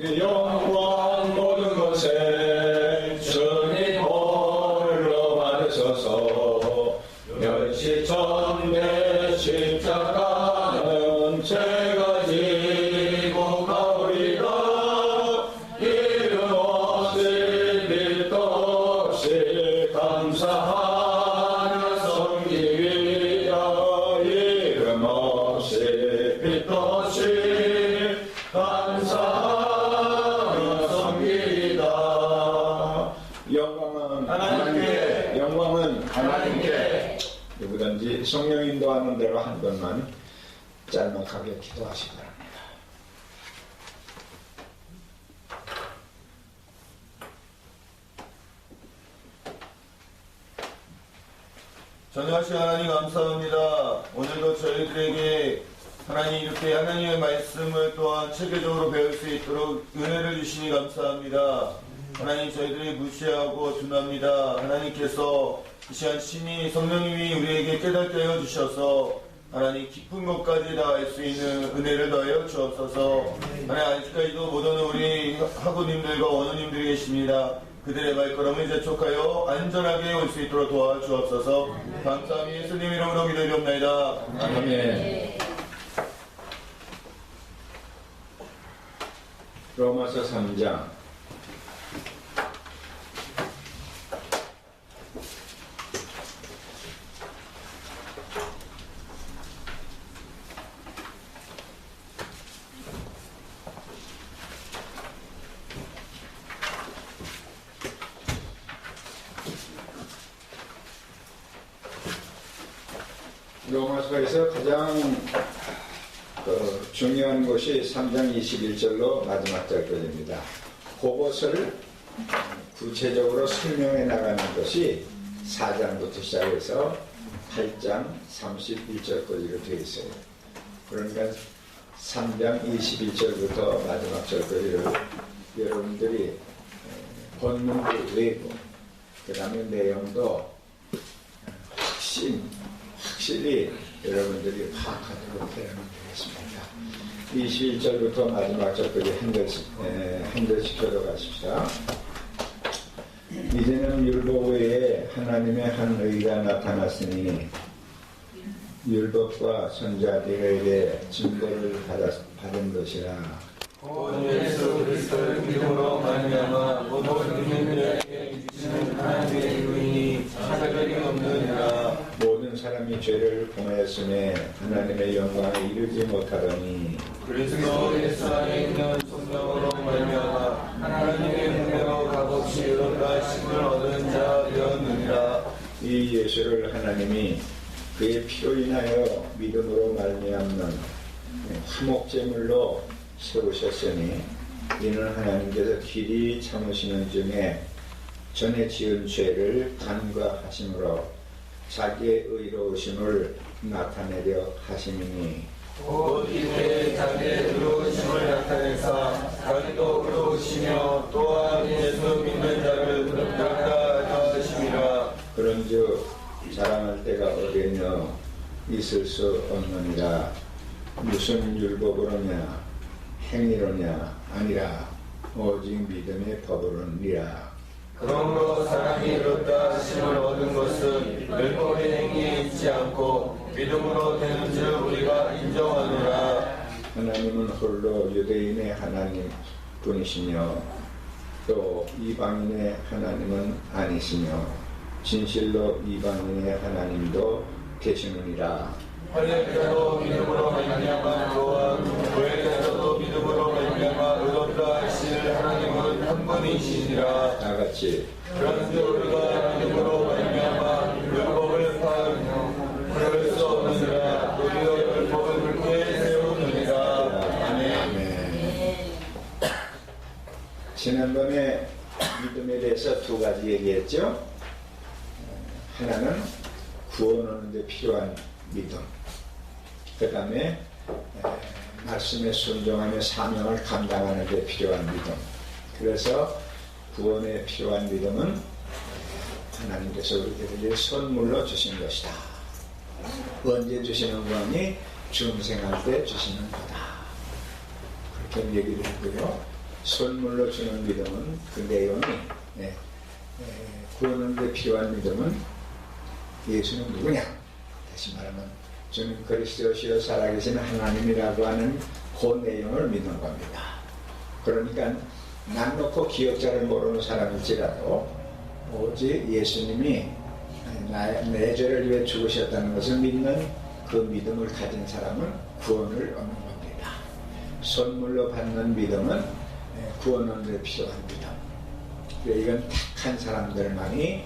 영광 모든 것에 주님 홀로 받으소서. 멸시천대 십자가는 제가 지고 가오리라. 이름 없이 빛도 없이 감사하며 섬기리라. 이름 없이 빛도 없이 감사하며 섬기리라. 영광은 하나님께, 영광은 하나님께. 누구든지 성령 인도하는 대로 한 번만 짤막하게 기도하시기 바랍니다. 전능하신 하나님 감사합니다. 오늘도 저희들에게 하나님 이렇게 하나님의 말씀을 또한 체계적으로 배울 수 있도록 은혜를 주시니 감사합니다. 하나님 저희들이 무시하고 둔합니다. 하나님께서 이 시간 친히 성령님이 우리에게 깨닫게 하여 주셔서 하나님 깊은 것까지 다 알 수 있는 은혜를 더하여 주옵소서. 하나님 아직까지도 못 오는 우리 학우님들과 원우님들이 계십니다. 그들의 발걸음을 재촉하여 안전하게 올 수 있도록 도와주옵소서. 감사함이 예수님 이름으로 기도드리옵나이다. 아멘. 로마서 3장 로마서에서 가장 중요한 것이 3장 21절로 마지막 절까지입니다. 그것을 구체적으로 설명해 나가는 것이 4장부터 시작해서 8장 31절까지로 되어 있어요. 그러니까 3장 21절부터 마지막 절까지를 여러분들이 본문도 외고 그 다음에 내용도 확실히 여러분들이 파악하도록 해야 되겠습니다. 21절부터 마지막 절까지 한절씩 가십시다. 이제는 율법 외에 하나님의 한 의가 나타났으니 율법과 선지자들에게 증거를 받은 것이라. 곧 예수 그리스도를 믿음으로 말미암아 모든 인류에게 주시는 하나님의 의인이 차별이 없느니라. 모든 사람이 죄를 범하였음에 하나님의 영광에 이르지 못하더니 그리스도 예수 안에 있는 성령으로 말미암아 하나님의 은혜로 값없이 이룬다 하심을 얻은 자였느니라. 이 예수를 하나님이 그의 피로 인하여 믿음으로 말미암는 화목제물로 세우셨으니 이는 하나님께서 길이 참으시는 중에 전에 지은 죄를 간과하심으로 자기의 의로우심을 나타내려 하심이니 곧 이때 자기의 의로우심을 나타내사 자기도 의로우시며 또한 예수 믿는 자를 의롭다 하심이라. 그런즉 자랑할 때가 어디며 있을 수 없느니라. 무슨 율법으로냐 행위로냐 아니라 오직 믿음의 법으로니라. 그러므로 사람이 이뤘다 하심을 얻은 것은 율법의 행위에 있지 않고 믿음으로 되는 줄 우리가 인정하노라. 하나님은 홀로 유대인의 하나님 분이시며 또 이방인의 하나님은 아니시며 진실로 이방인의 하나님도 계시느니라. 할례자도 믿음으로 말미암아 또한 고해자도 믿음으로 말미암아 의롭다 하실 하나님은 한 분이시니라. 다 같이 그런데 우리가 믿음으로 말미암아 율법을 파하며 그럴 수 없느니라. 우리가 율법을 굵게 세우느니라. 아멘. 지난번에 믿음에 대해서 두 가지 얘기했죠. 하나는 구원하는 데 필요한 믿음, 그 다음에 말씀에 순종하며 사명을 감당하는 데 필요한 믿음. 그래서 구원에 필요한 믿음은 하나님께서 우리들에게 선물로 주신 것이다. 언제 주시는 거니? 중생할 때 주시는 거다. 그렇게 얘기를 했고요. 선물로 주는 믿음은 그 내용이 구원하는 데 필요한 믿음은 예수는 누구냐? 다시 말하면 주는 그리스도시요 살아계신 하나님이라고 하는 그 내용을 믿는 겁니다. 그러니까 난 놓고 기억자를 모르는 사람일지라도 오직 예수님이 내 죄를 위해 죽으셨다는 것을 믿는 그 믿음을 가진 사람은 구원을 얻는 겁니다. 선물로 받는 믿음은 구원하는 데 필요한 믿음. 이건 택한 사람들만이,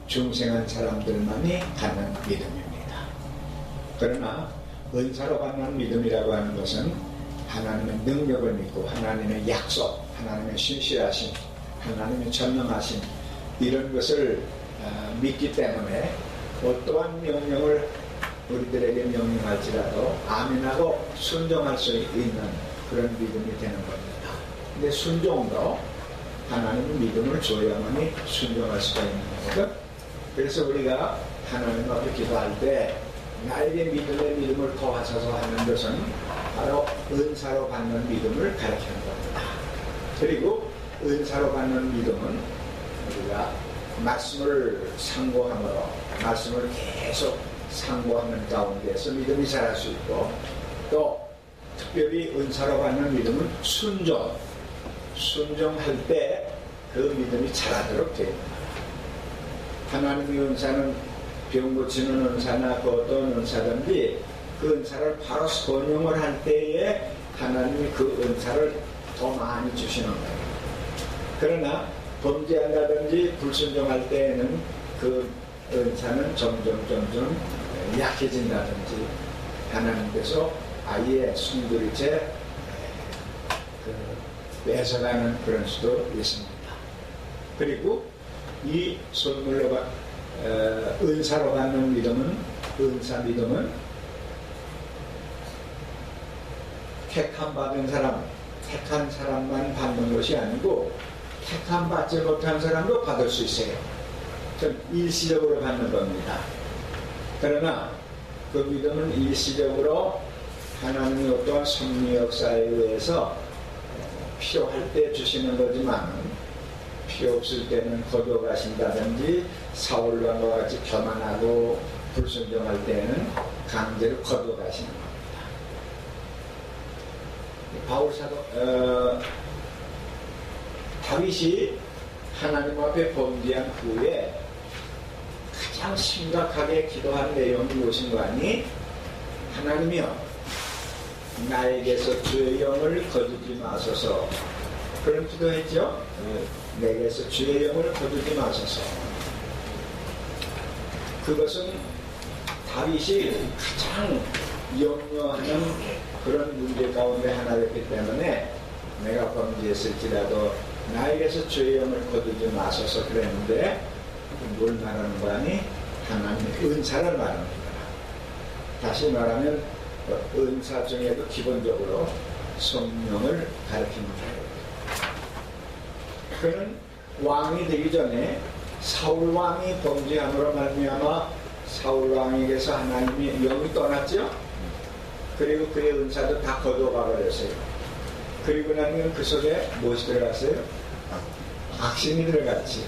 중생한 사람들만이 갖는 믿음입니다. 그러나 은사로 받는 믿음이라고 하는 것은 하나님의 능력을 믿고 하나님의 약속, 하나님의 신실하심, 하나님의 전능하심 이런 것을 믿기 때문에 어떠한 명령을 우리들에게 명령할지라도 아멘하고 순종할 수 있는 그런 믿음이 되는 겁니다. 근데 순종도 하나님의 믿음을 줘야만이 순종할 수가 있는 거거든. 그래서 우리가 하나님 앞에 기도할 때 나에게 믿음을 더하셔서 하는 것은 바로 은사로 받는 믿음을 가르치는 겁니다. 그리고 은사로 받는 믿음은 우리가 말씀을 상고함으로 말씀을 계속 상고하는 가운데서 믿음이 자랄 수 있고, 또 특별히 은사로 받는 믿음은 순종할 때 그 믿음이 자라도록 됩니다. 하나님의 은사는 병 고치는 은사나 그 어떤 은사든지 그 은사를 바로 선용을 할 때에 하나님이 그 은사를 더 많이 주시는 거예요. 그러나 범죄한다든지 불순종할 때에는 그 은사는 점점 약해진다든지 하나님께서 아예 숨들이째 뺏어가는 그런 수도 있습니다. 그리고 이 선물로 은사로 받는 믿음은, 은사 믿음은 택함 받은 사람, 택한 사람만 받는 것이 아니고 택함 받지 못한 사람도 받을 수 있어요. 좀 일시적으로 받는 겁니다. 그러나 그 믿음은 일시적으로 하나님의 어떠한 섭리 역사에 의해서 필요할 때 주시는 거지만 필요 없을 때는 거둬가신다든지 사울왕과 같이 교만하고 불순종할 때는 강제로 거둬가시는 겁니다. 바울 사도 다윗이 하나님 앞에 범죄한 후에 가장 심각하게 기도한 내용이 무엇인 거 아니? 하나님이여 나에게서 주의 영을 거두지 마소서. 그런 기도했죠? 내게서 주의 영을 거두지 마소서. 그것은 다윗이 가장 염려하는 그런 문제 가운데 하나였기 때문에 내가 범죄했을지라도 나에게서 주의 영을 거두지 마소서 그랬는데 뭘 말하는 거 아니? 하나님의 은사를 말하는 거야. 다시 말하면 은사 중에도 기본적으로 성령을 가르치는 거예요. 그는 왕이 되기 전에 사울 왕이 범죄함으로 말미암아 사울 왕에게서 하나님의 영이 떠났죠. 그리고 그의 은사도 다 거둬가 버렸어요. 그리고 나면 그 속에 무엇이 들어갔어요? 악신이 들어갔지.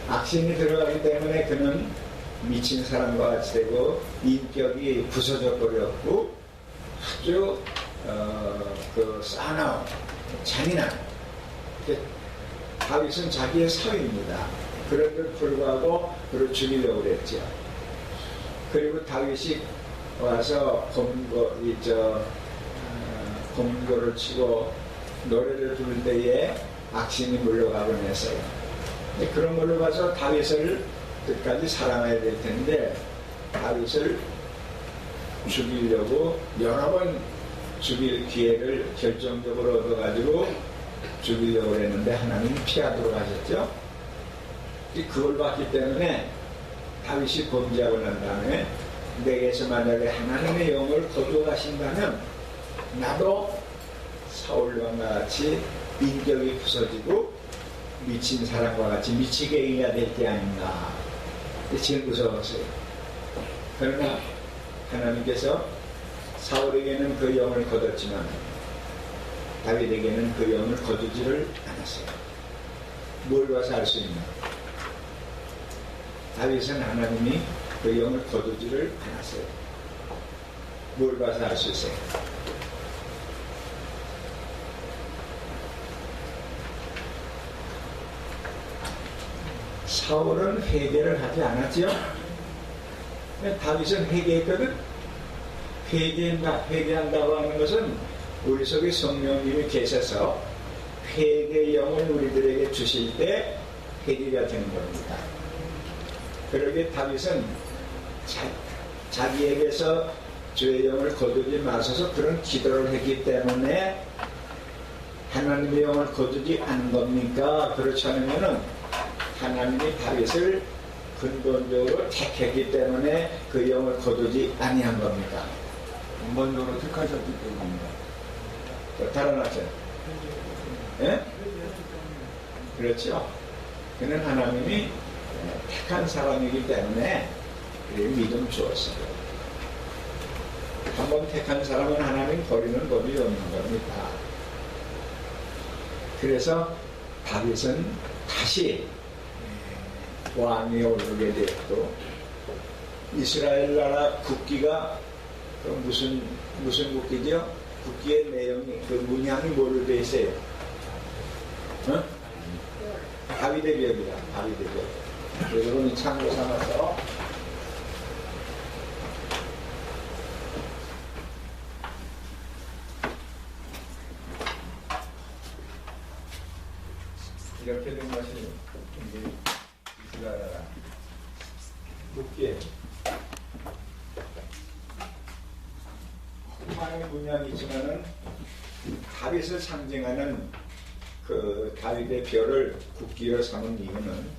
악신이 들어가기 때문에 그는 미친 사람과 같이 되고 인격이 부서져 버렸고 아주 싸나운 잔인한 다윗은 자기의 서입니다. 그런데도 불구하고 그를 죽이려고 그랬죠. 그리고 다윗이 와서 검거를 치고 노래를 부를 때에 악신이 물러가곤 했어요. 그런 걸로 봐서 다윗을 끝까지 사랑해야 될 텐데 다윗을 죽이려고 여러 번 죽일 기회를 결정적으로 얻어가지고 죽이려고 했는데 하나님이 피하도록 하셨죠. 그걸 봤기 때문에 다윗이 범죄하고 난 다음에 내게서 만약에 하나님의 영을 거두어가신다면 나도 사울왕과 같이 인격이 부서지고 미친 사람과 같이 미치게 해야 될 게 아닌가. 제일 무서웠어요. 그러나 하나님께서 사울에게는 그 영을 거뒀지만 다윗에게는 그 영을 거두지를 않았어요. 뭘 봐서 알 수 있나? 다윗은 하나님이 그 영을 거두지를 않았어요. 뭘 봐서 알 수 있어요? 사울은 회개를 하지 않았지요? 다윗은 회개했거든? 회개한다고 하는 것은 우리 속에 성령님이 계셔서 회개의 영을 우리들에게 주실 때 회개가 되는 겁니다. 그러게 다윗은 자기에게서 주의 영을 거두지 마소서 그런 기도를 했기 때문에 하나님의 영을 거두지 않은 겁니까? 그렇지 않으면은 하나님이 다윗을 근본적으로 택했기 때문에 그 영을 거두지 아니한 겁니까? 근본적으로 택하셨기 때문입니다. 달아났죠? 예? 그렇죠? 그는 하나님이 택한 사람이기 때문에 믿음 주었어요. 한번 택한 사람은 하나님 버리는 법이 없는 겁니다. 그래서 다윗은 다시 왕위에 오르게 되었고 이스라엘 나라 국기가 무슨 국기죠? 국기의 내용이 그 문양이 뭘로 되어 있어요? 어? 다윗의 벽이다. 다윗의 벽. 여러분이 참고 삼아서 이렇게 된 것이 이스라엘 국기에 수많은 문양이 있지만은 다윗을 상징하는 그 다윗의 별을 국기로 삼은 이유는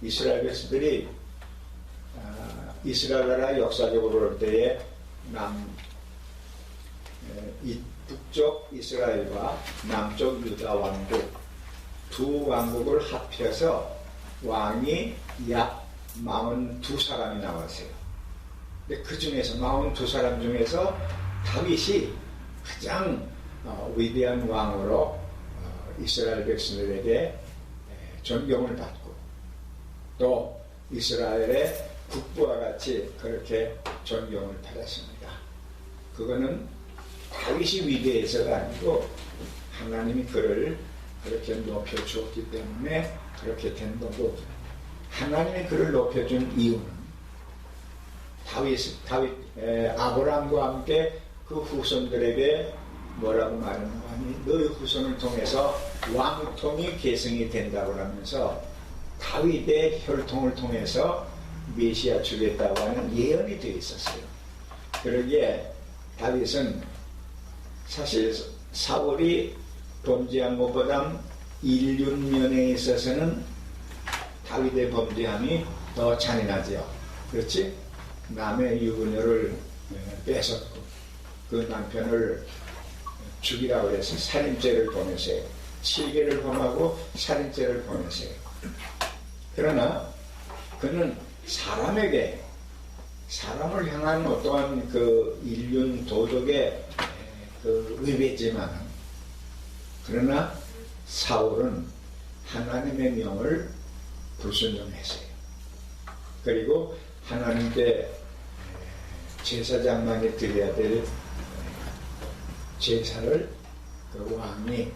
이스라엘 백성들이 이스라엘 나라 역사적으로 볼 때에 북쪽 이스라엘과 남쪽 유다 왕국 두 왕국을 합해서 왕이 약 42사람이 나왔어요. 근데 그 중에서 42사람 중에서 다윗이 가장 위대한 왕으로 이스라엘 백성들에게 존경을 받고 또 이스라엘의 국부와 같이 그렇게 존경을 받았습니다. 그거는 다윗이 위대해서가 아니고 하나님이 그를 그렇게 높여주었기 때문에 그렇게 된 거고 하나님이 그를 높여준 이유는 아브라함과 함께 그 후손들에게 뭐라고 말하는 거 아니? 너의 후손을 통해서 왕통이 계승이 된다고 하면서 다윗의 혈통을 통해서 메시아 주겠다고 하는 예언이 되어 있었어요. 그러기에 다윗은 사실 사울이 범죄한 것보다 인륜면에 있어서는 다윗의 범죄함이 더 잔인하죠. 그렇지? 남의 유부녀를 뺏었고 그 남편을 죽이라고 해서 살인죄를 범했어요. 7개를 범하고 살인죄를 범했어요. 그러나 그는 사람을 향한 어떠한 그 인륜 도덕의 그 위배지만 그러나 사울은 하나님의 명을 불순종했어요. 그리고 하나님께 제사장만이 드려야 될 제사를 그 왕이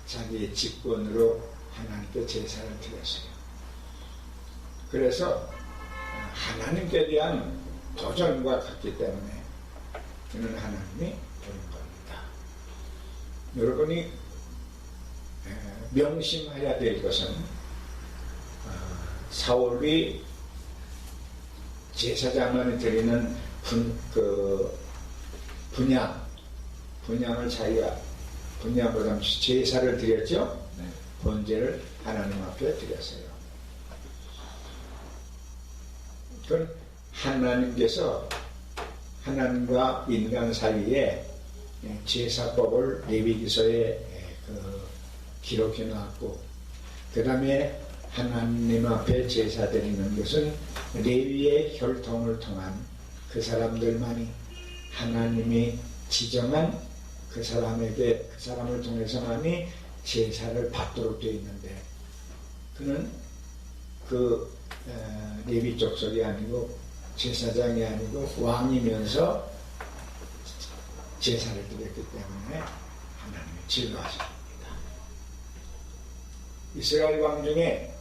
자기의 직권으로 하나님께 제사를 드렸어요. 그래서 하나님께 대한 도전과 같기 때문에 그는 하나님이 부른 겁니다. 여러분이 명심해야 될 것은 사울이 제사장만이 드리는 분양을 자기가 분양보다 제사를 드렸죠. 번제를 하나님 앞에 드렸어요. 그건 하나님께서 하나님과 인간 사이에 제사법을 레위기서에 기록해 놨고 그 다음에 하나님 앞에 제사 드리는 것은 레위의 혈통을 통한 그 사람들만이 하나님이 지정한 그 사람에게 그 사람을 통해서만이 제사를 받도록 되어 있는데 그는 그 레위 족속이 아니고 제사장이 아니고 왕이면서 제사를 드렸기 때문에 하나님이 즐거워하십니다. 이스라엘 왕 중에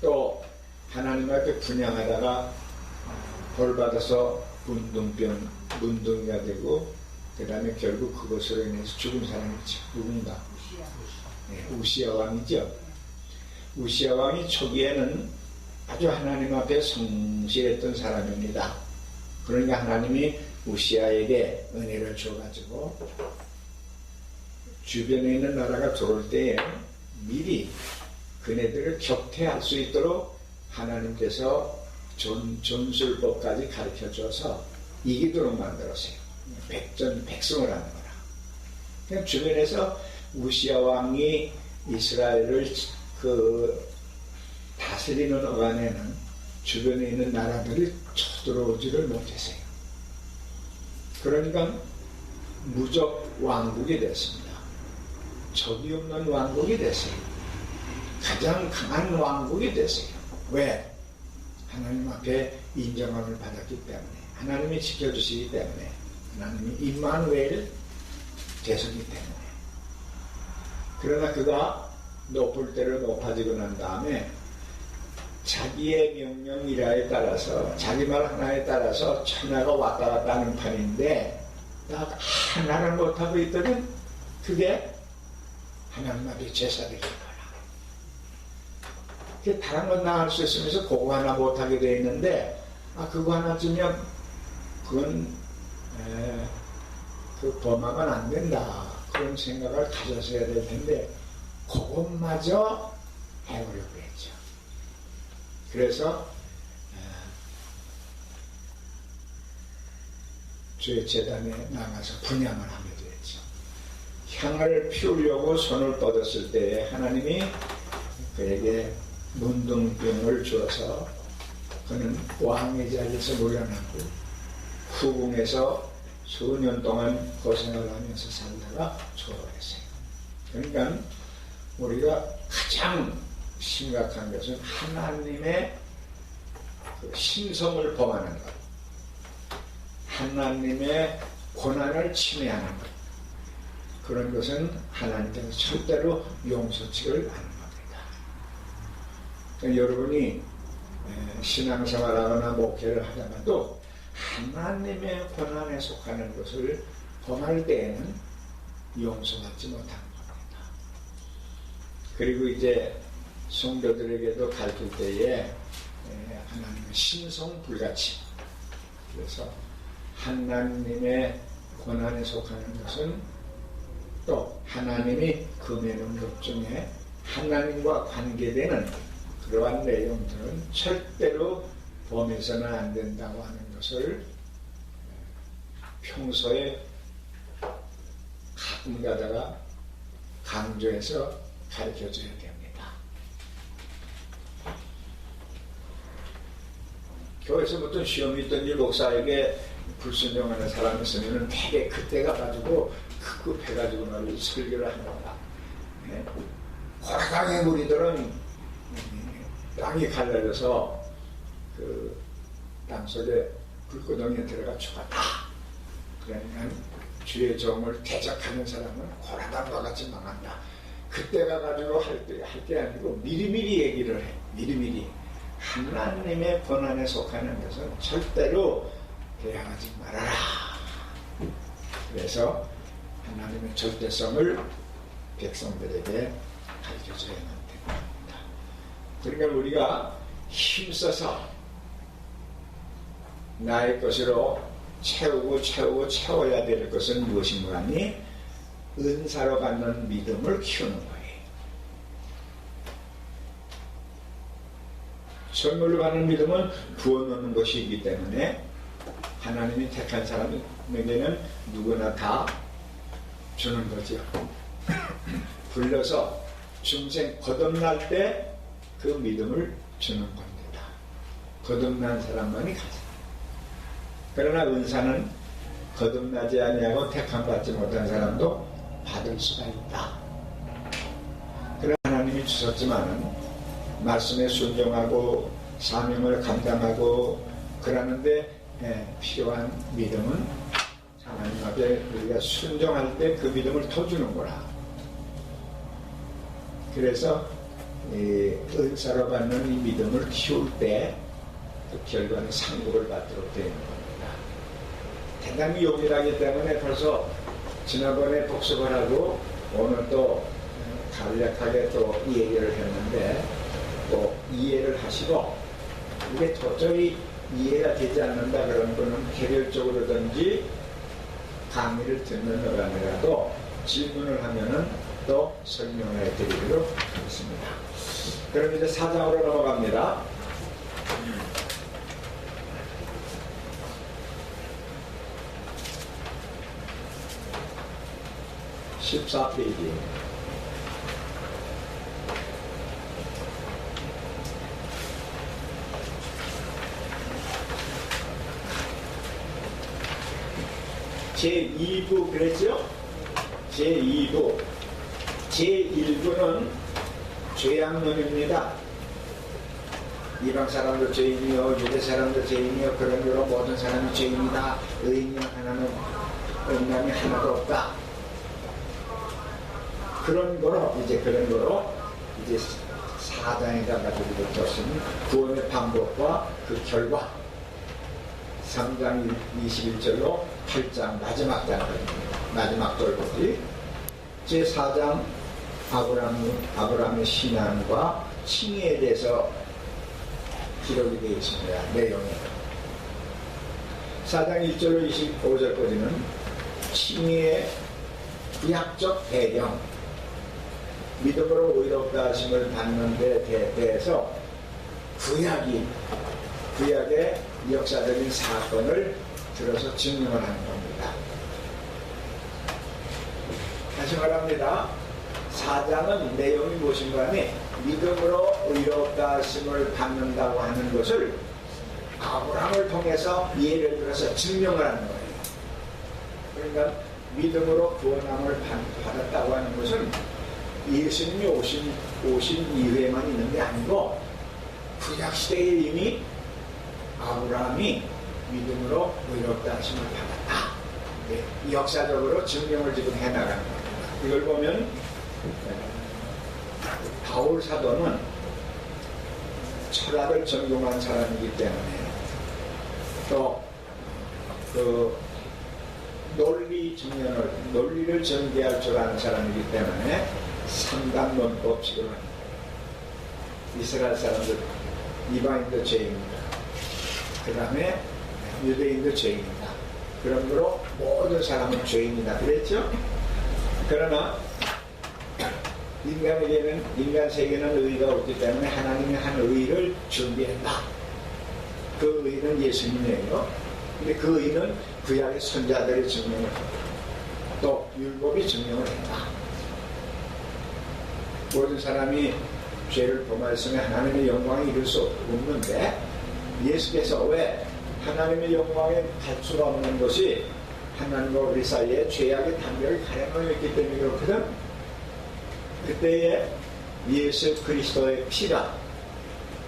또 하나님 앞에 분향하다가 벌받아서 문둥이가 되고 그 다음에 결국 그것으로 인해서 죽은 사람이 누군가? 우시야 왕이죠. 우시야 왕이 초기에는 아주 하나님 앞에 성실했던 사람입니다. 그러니까 하나님이 우시야에게 은혜를 줘가지고 주변에 있는 나라가 들어올 때에 미리 그네들을 격퇴할 수 있도록 하나님께서 전술법까지 가르쳐줘서 이기도록 만들었어요. 백성을 하는 거라. 그러니까 주변에서 우시야 왕이 이스라엘을 다스리는 어간에는 주변에 있는 나라들이 쳐들어오지를 못했어요. 그러니까 무적 왕국이 됐습니다. 적이 없는 왕국이 됐어요. 가장 강한 왕국이 됐어요. 왜? 하나님 앞에 인정함을 받았기 때문에, 하나님이 지켜주시기 때문에, 하나님이 임마누엘 되셨기 때문에. 그러나 그가 높을 대로 높아지고 난 다음에 자기의 명령이라에 따라서, 자기 말 하나에 따라서 천하가 왔다 갔다 하는 판인데 딱 하나를 못하고 있더니 그게 하나님 앞에 제사드린 거라. 다른 건 나 할 수 있으면서 그거 하나 못하게 돼 있는데, 그거 하나 주면 그건 범하면 안 된다, 그런 생각을 가졌어야 될 텐데 그것마저 해보려고 했죠. 그래서 주의 제단에 나가서 분향을 하게 됐죠. 향을 피우려고 손을 뻗었을 때에 하나님이 그에게 문둥병을 주어서 그는 왕의 자리에서 물러나고 후궁에서 수년 동안 고생을 하면서 살다가 초월했어요. 그러니까 우리가 가장 심각한 것은 하나님의 그 신성을 범하는 것, 하나님의 고난을 침해하는 것, 그런 것은 하나님께서 절대로 용서치를 않는 겁니다. 그러니까 여러분이 신앙생활하거나 목회를 하다가도 하나님의 고난에 속하는 것을 범할 때에는 용서받지 못하는 겁니다. 그리고 이제 성도들에게도 가르칠 때에 하나님의 신성불가침, 그래서 하나님의 고난에 속하는 것은 또 하나님이 금해놓은 것 중에 하나님과 관계되는 그러한 내용들은 절대로 범해서는 안 된다고 하는 것을 평소에 가끔 가다가 강조해서 가르쳐줘야 됩니다. 교회에서부터 시험이 있던지 목사에게 불순종하는 사람이 있으면 되게 그때 가가지고 급급해가지고 말이지 설교를 합니다. 호라당의 무리들은 땅이 갈라져서 그 땅속에 불구덩이에 들어가 죽었다. 그러니까 주의 종을 대적하는 사람은 고라당과 같이 망한다. 그때 가가지고 할 게 아니고 미리미리 얘기를 해. 미리미리. 하나님의 권한에 속하는 것은 절대로 대항하지 말아라. 그래서 하나님의 절대성을 백성들에게 가르쳐줘야만 됩니다. 그러니까 우리가 힘써서 나의 것으로 채워야 될 것은 무엇인가 하니 은사로 갖는 믿음을 키우는 거예요. 선물로 받는 믿음은 부어놓는 것이기 때문에 하나님이 택한 사람에게는 누구나 다 주는 거죠. 불러서 중생 거듭날 때 그 믿음을 주는 겁니다. 거듭난 사람만이 가져. 그러나 은사는 거듭나지 아니하고 택함 받지 못한 사람도 받을 수가 있다. 그런 하나님이 주셨지만은 말씀에 순종하고 사명을 감당하고 그러는데 필요한 믿음은 하나님 앞에 우리가 순종할 때 그 믿음을 더 주는 거라. 그래서 은사로 받는 이 믿음을 키울 때 그 결과는 상급을 받도록 되는 겁니다. 대단히 용이하기 때문에 벌써 지난번에 복습을 하고 오늘 또 간략하게 또 이 얘기를 했는데 또 이해를 하시고 이게 도저히 이해가 되지 않는다 그런 거는 개별적으로든지 강의를 듣는 동안이라도 질문을 하면은 또 설명을 해드리도록 하겠습니다. 그럼 이제 4장으로 넘어갑니다. 14페이지. 제2부 그랬죠? 제2부. 제1부는 죄악론입니다. 이방 사람도 죄인이요, 유대 사람도 죄인이요, 그런 거로 모든 사람이 죄인이다. 의인이 하나는 음란이 하나도 없다. 그런 거로 이제 4장에 가가지고 줬으니 구원의 방법과 그 결과 3장 21절로 8장 마지막 장까지입니다. 마지막 절까지 제4장 아브라함의 신앙과 칭의에 대해서 기록이 되어 있습니다. 내용이 4장 1절로 25절까지는 칭의의 구약적 배경, 믿음으로 의롭다 하심을 받는 데 대해서 구약의 역사적인 사건을 들어서 증명을 하는 겁니다. 다시 말합니다. 4장은 내용이 무엇인가 하니 믿음으로 의롭다 하심을 받는다고 하는 것을 아브라함을 통해서 예를 들어서 증명을 하는 거예요. 그러니까 믿음으로 구원함을 받았다고 하는 것은 예수님이 오신 이후에만 있는 게 아니고 구약시대에 이미 아브라함이 믿음으로 의롭다 하심을 받았다. 역사적으로 증명을 지금 해나가는 겁니다. 이걸 보면 바울 사도는 철학을 전공한 사람이기 때문에 또 그 논리를 전개할 줄 아는 사람이기 때문에 3단 논법칙을 합니다. 이스라엘 사람들, 이방인도 죄인입니다. 그 다음에 유대인도 죄인이다. 그런 거로 모든 사람은 죄인이다. 그랬죠? 그러나 인간 세계는 의가 없기 때문에 하나님이 한 의를 준비했다. 그 의는 예수님이에요. 근데 그 의는 구약의 선자들이 증명을 했다. 또 율법이 증명을 했다. 모든 사람이 죄를 범하였으면 하나님의 영광에 이를 수 없는데 예수께서 왜 하나님의 영광에 갈 수가 없는 것이 하나님과 우리 사이에 죄악의 단결을 가려놓였기 때문에 그렇거든. 그때에 예수 그리스도의 피가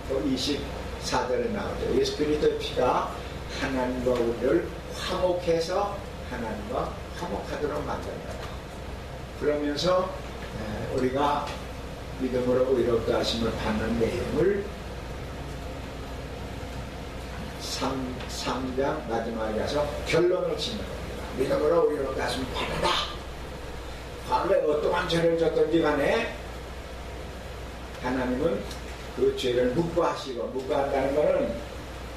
또 24절에 나오죠. 예수 그리스도의 피가 하나님과 우리를 화목해서 하나님과 화목하도록 만든다. 그러면서 우리가 믿음으로 의롭다 하심을 받는 내용을 3장 마지막에 가서 결론을 짓는 겁니다. 믿음으로 의롭다 하심을 받는다. 과거에 어떠한 죄를 졌든지 간에 하나님은 그 죄를 묵과하시고, 묵과한다는 것은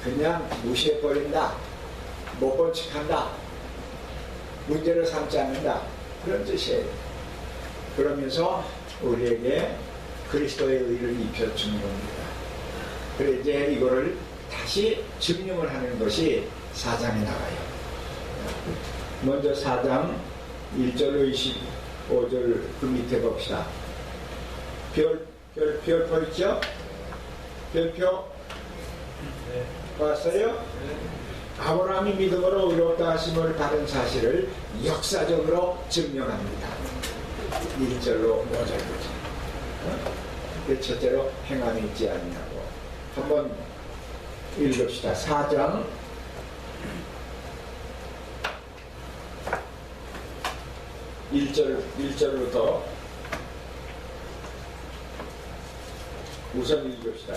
그냥 무시해버린다, 못 본 척한다, 문제를 삼지 않는다, 그런 뜻이에요. 그러면서 우리에게 그리스도의 의를 입혀주는 겁니다. 그래 이제 이거를 다시 증명을 하는 것이 4장에 나와요. 먼저 4장 1절로 25절 그 밑에 봅시다. 별표 있죠? 별표 봤어요? 아브라함이 믿음으로 의롭다 하심을 받은 사실을 역사적으로 증명합니다. 1절로 5절까지. 첫째로 행함이 있지 않냐고. 한번 읽읍시다. 4장 1절부터 우선 읽읍시다.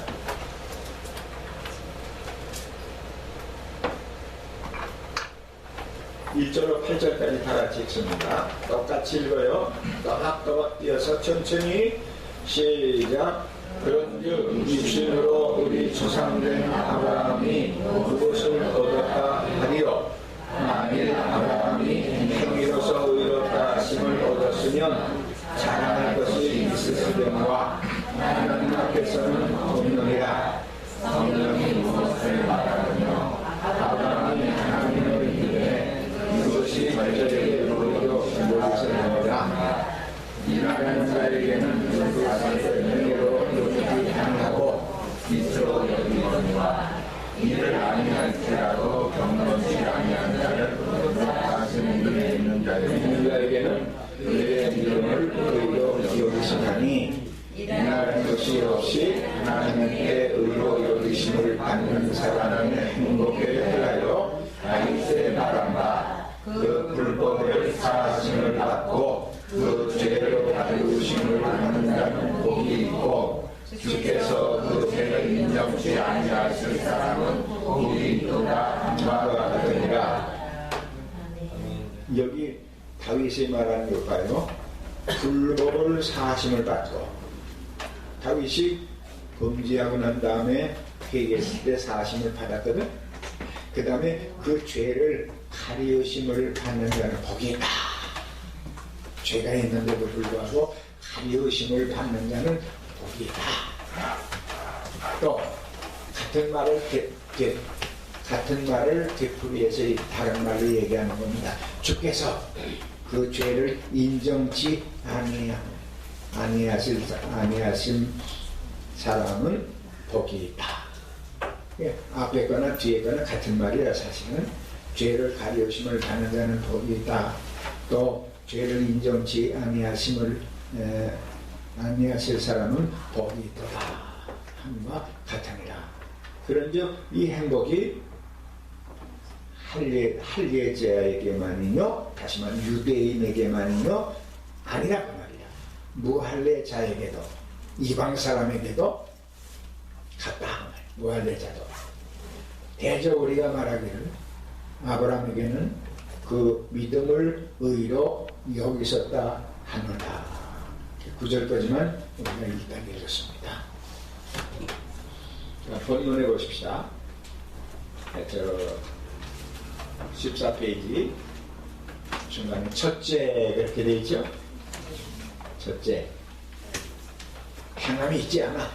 1절로 8절까지 다 같이 읽습니다. 똑같이 읽어요. 또박또박 뛰어서 천천히 시작. 그런즉 육신으로 우리 조상된 아브라함이 그것을 얻었다 하리요. 만일 아브라함이 행위로서 의롭다 하심을 얻었으면 자랑할 것이 있으시려니와 하나님 앞에서는 없느니라. 성령이 무엇을 말하며 아브라함이 하나님을 믿음에 그것이 절절하게 모이도 모르셨느니라. 일하는 자에게는 그것을 명예로 여기지 아니하고 빛으로 여기거니와 이를 아니할지라도 경건치 아니한 자를 가슴 위에 있는 자에게는 그의 이름을 의로 여기시나니 일하는 것이 없이 하나님께 의로 여기심을 받는 사람의 행복에 대하여 다윗의 말한 바 그 불법을 사하심을 받고 그 죄로 다루심을 받는 자는 복이 있고 주께서 그 죄를 인정치 아니하실 사람은 복이 있도다 함과 같으니라. 여기 다윗이 말하는 것 봐요. 불법을 사하심을 받고 다윗이 범죄하고 난 다음에 회개했을 때 사하심을 받았거든. 그 다음에 그 죄를 가리우심을 받는 자는 복이 있다. 죄가 있는데도 불구하고 가리우심을 받는 자는 복이 있다. 또 같은 말을 되풀이해서 다른 말로 얘기하는 겁니다. 주께서 그 죄를 인정치 아니하신 사람은 복이 있다. 앞에 거나 뒤에 거나 같은 말이라 사실은 죄를 가리우심을 받는 자는 복이 있다. 또 죄를 인정치 아니하실 사람은 복이 있도다 함과 같으니라. 그런즉 이 행복이 할례자에게만이뇨 다시 말하면 유대인에게만이뇨 아니라 그 말이야. 무할례자에게도 이방 사람에게도 같다. 무할례자도 대저 우리가 말하기를 아브라함에게는 그 믿음을 의로 여기셨다 하노라. 9절까지만 우리가 일단 읽었습니다. 자, 본문에 보십시다. 저 14페이지 중간에 첫째 그렇게 되어 있죠. 첫째, 행함이 있지 않아.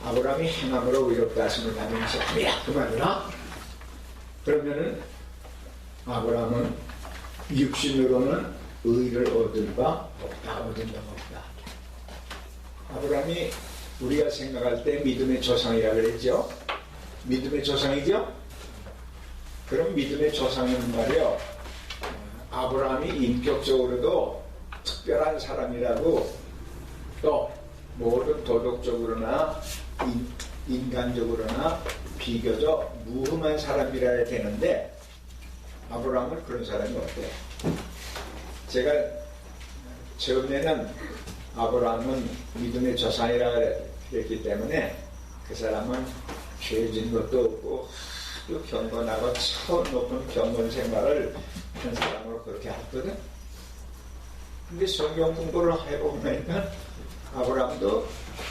아브라함이 행함으로 의롭다 하심을 받은 것이 아니야. 그 말이나 그러면은 아브라함은 육신으로는 의를 얻을 바 없다. 얻은 바 없다. 아브라함이 우리가 생각할 때 믿음의 조상이라고 그랬죠. 믿음의 조상이죠. 그럼 믿음의 조상은 말이요, 아브라함이 인격적으로도 특별한 사람이라고, 또 모든 도덕적으로나 인간적으로나 비교적 무흠한 사람이라야 되는데 아브라함은 그런 사람이 어때? 제가 처음에는 아브라함은 믿음의 조상이라 그랬기 때문에 그 사람은 죄진 것도 없고 아주 경건하고 차원 높은 경건 생활을 한 사람으로 그렇게 했거든. 근데 성경 공부를 해보고 나니까 아브라함도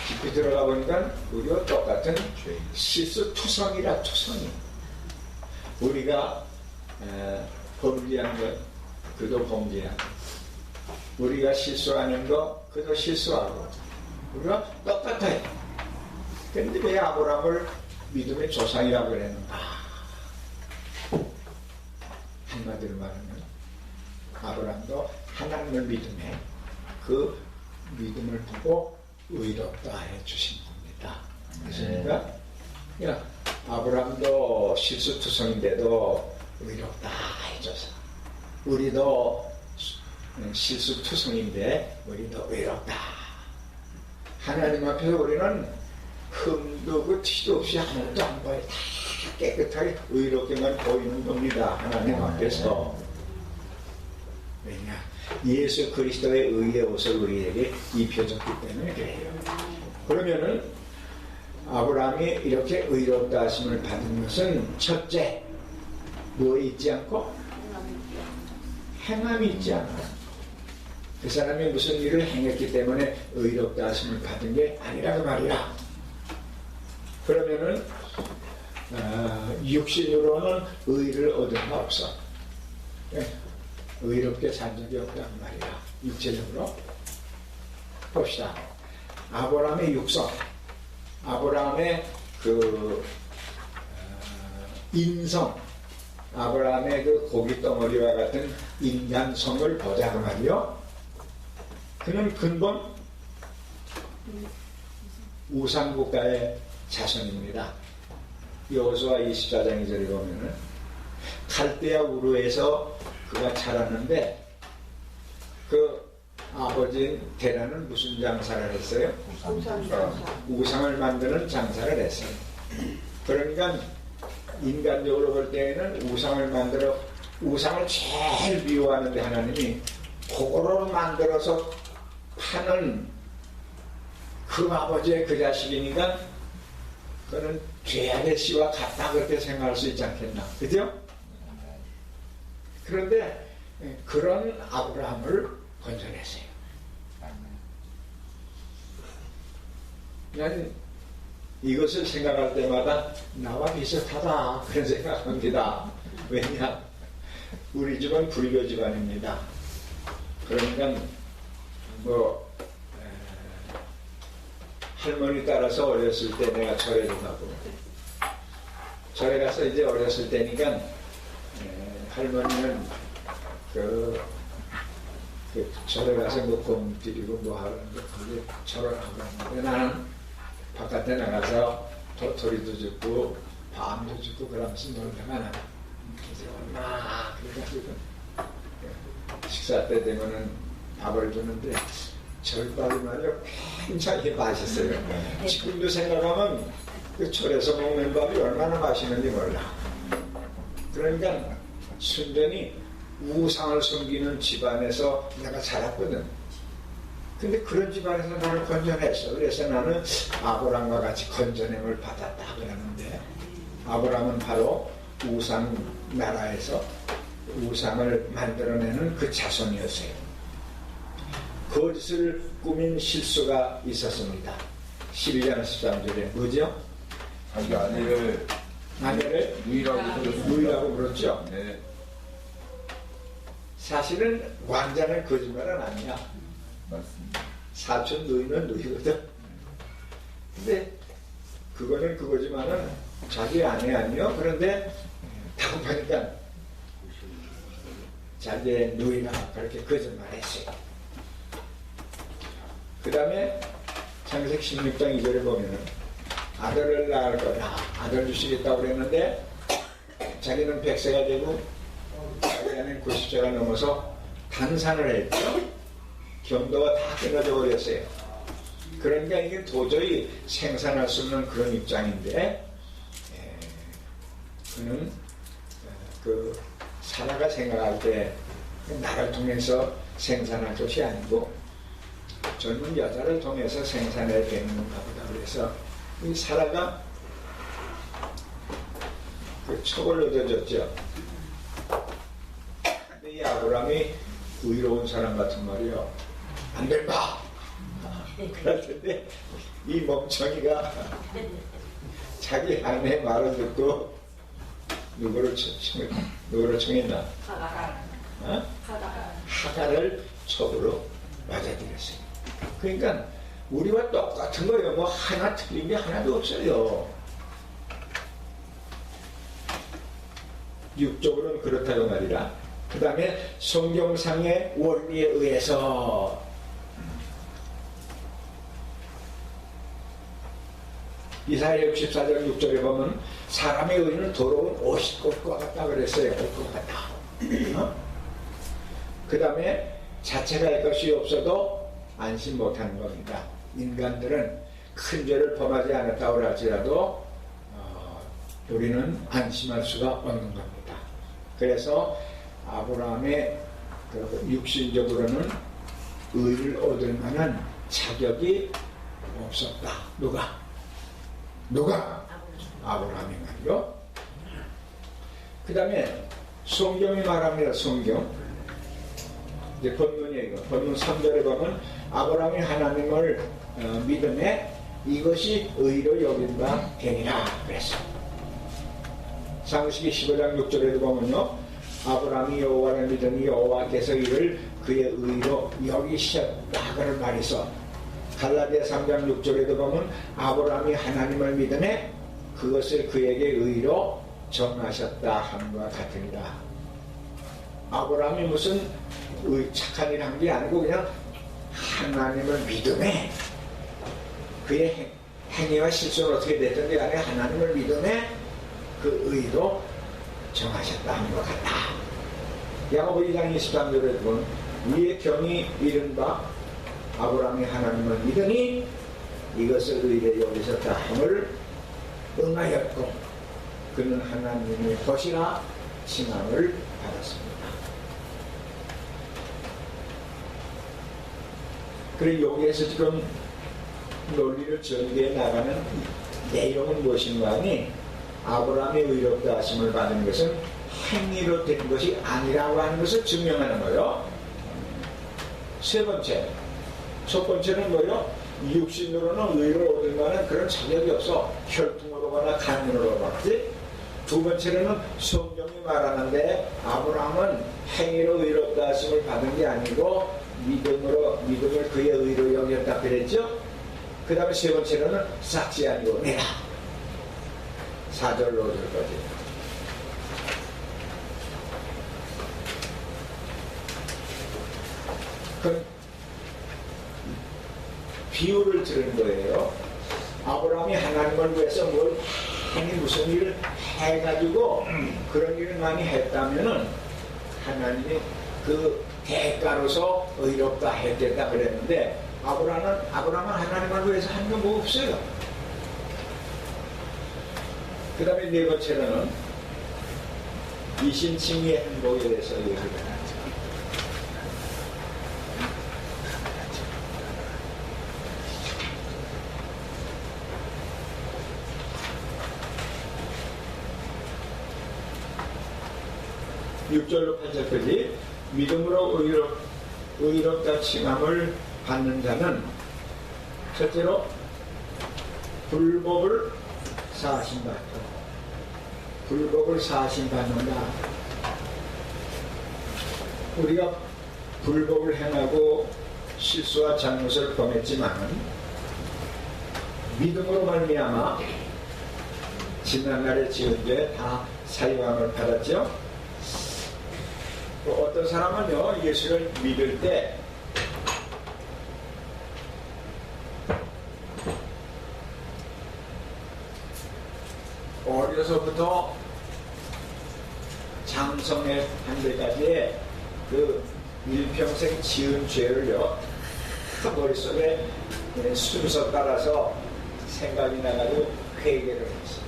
깊이 들어가 보니까 우리와 똑같은 실수투성이라 투성이. 우리가 범죄한 것 그도 범죄하고, 우리가 실수하는 거 그도 실수하고, 우리가 똑같아요. 그런데 왜 아브라함을 믿음의 조상이라고 그랬는가? 한마디로 말하면 아브라함도 하나님을 믿음에 그 믿음을 보고 의롭다 해 주신 겁니다. 그렇습니까? 야, 아브라함도 실수투성인데도 의롭다 해줘서 우리도 실수투성인데 우리도 의롭다. 하나님 앞에서 우리는 흠도 그 티도 없이 아무것도 안 보여. 다 깨끗하게 의롭게만 보이는 겁니다. 하나님 앞에서. 왜냐? 예수 그리스도의 의의 옷을 우리에게 입혀줬기 때문에 그래요. 그러면은 아브라함이 이렇게 의롭다 하심을 받은 것은 첫째, 뭐에 있지 않고? 행함이 있지 않아. 그 사람이 무슨 일을 행했기 때문에 의롭다 하심을 받은 게 아니라고 말이야. 그러면은 육신으로는 의를 얻은 바 없어. 의롭게 산 적이 없단 말이야. 육체적으로. 봅시다. 아브라함의 육성, 아브라함의 그 인성, 아브라함의 그 고기 덩어리와 같은 인간성을 보자고 말이요. 그는 근본 우상국가의 자손입니다. 여호수아 24장 2절에 보면은 갈대아 우르에서 그가 자랐는데 그 아버지 테라는 무슨 장사를 했어요? 우상을 만드는 장사를 했어요. 그러니까 인간적으로 볼 때에는 우상을 만들어 우상을 제일 미워하는데 하나님이 그거를 만들어서 파는 그 아버지의 그 자식이니까 그는 죄악의 씨와 같다 그렇게 생각할 수 있지 않겠나, 그죠? 그런데 그런 아브라함을 건져냈어요. 난 이것을 생각할 때마다 나와 비슷하다 그런 생각합니다. 왜냐? 우리 집은 불교 집안입니다. 그러니까 할머니 따라서 어렸을 때 내가 절에도 가고 절에 가서 이제 어렸을 때니까 할머니는 그 절에 가서 공 드리고 하는데 거기 절을 하고 있는데 나는 바깥에 나가서 도토리도 줍고 밤도 줍고 그러면서 놀다가 그래서 얼마 그래가지고 식사 때 되면은 밥을 주는데 절밥이 말이야 굉장히 맛있어요. 지금도 생각하면 그 절에서 먹는 밥이 얼마나 맛있는지 몰라. 그러니까 순전히 우상을 섬기는 집안에서 내가 자랐거든. 근데 그런 집안에서 나를 건져냈어. 그래서 나는 아브라함과 같이 건져냄을 받았다 그러는데 아브라함은 바로 우상 나라에서 우상을 만들어내는 그 자손이었어요. 거짓을 꾸민 실수가 있었습니다. 12장 13절에 뭐죠? 자기 아내를 누이라고 그랬죠. 네. 사실은 왕자는 거짓말은 아니야. 맞습니다. 사촌 누이는 누이거든. 근데 그거는 그거지만은 자기 아내 아니요. 그런데 다급하니까 자기의 누이라 그렇게 거짓말했어요. 그 다음에 창세기 16장 2절에 보면은 아들을 낳을 거다. 아들 주시겠다고 그랬는데 자기는 100세가 되고 자기 안에 90세가 넘어서 단산을 했죠. 경도가 다 끊어져 버렸어요. 그러니까 이게 도저히 생산할 수 없는 그런 입장인데 그는 그 사라가 생각할 때 나를 통해서 생산할 것이 아니고 젊은 여자를 통해서 생산해야 되는가 보다. 그래서 이 사라가 그 촉을 얻어줬죠. 근데 이 아브라함이 의로운 사람 같은 말이요. 안 된다. 그럴 텐데 이 멍청이가 자기 아내 말을 듣고 누구를 청했나? 하갈을 촉으로 맞아들였어요. 그러니까 우리와 똑같은 거예요. 뭐 하나 틀린 게 하나도 없어요. 육적으로는 그렇다고 말이라. 그 다음에 성경상의 원리에 의해서 이사야 64장 6절에 보면 사람의 의는 더러운 옷꽃과 같다 그랬어요. 옷꽃 같다. 그 다음에 자책할 것이 없어도 안심 못하는 겁니다. 인간들은 큰 죄를 범하지 않았다고 할지라도 우리는 안심할 수가 없는 겁니다. 그래서 아브라함의 그 육신적으로는 의를 얻을 만한 자격이 없었다. 누가? 아브라함이 말이요. 그 다음에 성경이 말합니다. 성경. 이제 본문이에요. 본문 3절에 보면 아브라함이 하나님을 믿음에 이것이 의로 여긴바 되니라 그랬어. 창세기 15장 6절에도 보면요. 아브라함이 여호와를 믿으니 여호와께서 이를 그의 의로 여기셨다 그런 말이 있어. 갈라디아 3장 6절에도 보면 아브라함이 하나님을 믿음에 그것을 그에게 의로 정하셨다 함과 같으니라. 아브라함이 무슨 착한 일 한 게 아니고 그냥 하나님을 믿음에 그의 행위와 실수는 어떻게 됐던지 간에 하나님을 믿음에 그 의로 정하셨다 함과 같다. 야고보 2장 23절에 보면 위의 경이 이른 바 아브라함이 하나님을 믿으니 이것을 의로 여기셨다 함을 응하였고 그는 하나님의 것이라 칭함을 받았습니다. 그리고 여기에서 지금 논리를 전개해 나가는 내용은 무엇인가 하니 아브라함의 의롭다 하심을 받은 것은 행위로 된 것이 아니라고 하는 것을 증명하는 거예요. 세 번째, 첫 번째는 뭐예요? 육신으로는 의를 얻을 만한 그런 자격이 없어. 혈통으로거나 간으로 받지. 두 번째로는 성경이 말하는데 아브라함은 행위로 의롭다 하심을 받은 게 아니고 믿음을 그의 의로 여겼다 그랬죠. 그 다음에 세 번째로는 삭시 아니고 내가 4절로 5절까지. 그 비유를 들은 거예요. 아브라함이 하나님을 위해서 뭘 무슨 일을 해가지고 그런 일을 많이 했다면은 하나님이 그 대가로서 의롭다 했겠다 그랬는데 아브라함은 하나님을 위해서 한 게 뭐 없어요. 그 다음에 네 번째로는 이신칭의 행복에 대해서 얘기를 하죠. (6절로 8절까지) 믿음으로 의롭다 칭함을 받는 자는 첫째로 불법을 사하신다. 불법을 사하신받는다. 우리가 불법을 행하고 실수와 잘못을 범했지만 믿음으로 말미암아 지난날에 지은 죄 다 사유함을 받았죠. 또 어떤 사람은요, 예수를 믿을 때 어려서부터 장성에 한 데까지의 그 일평생 지은 죄를요, 머릿속에 순서 따라서 생각이 나가지고 회개를 했어요.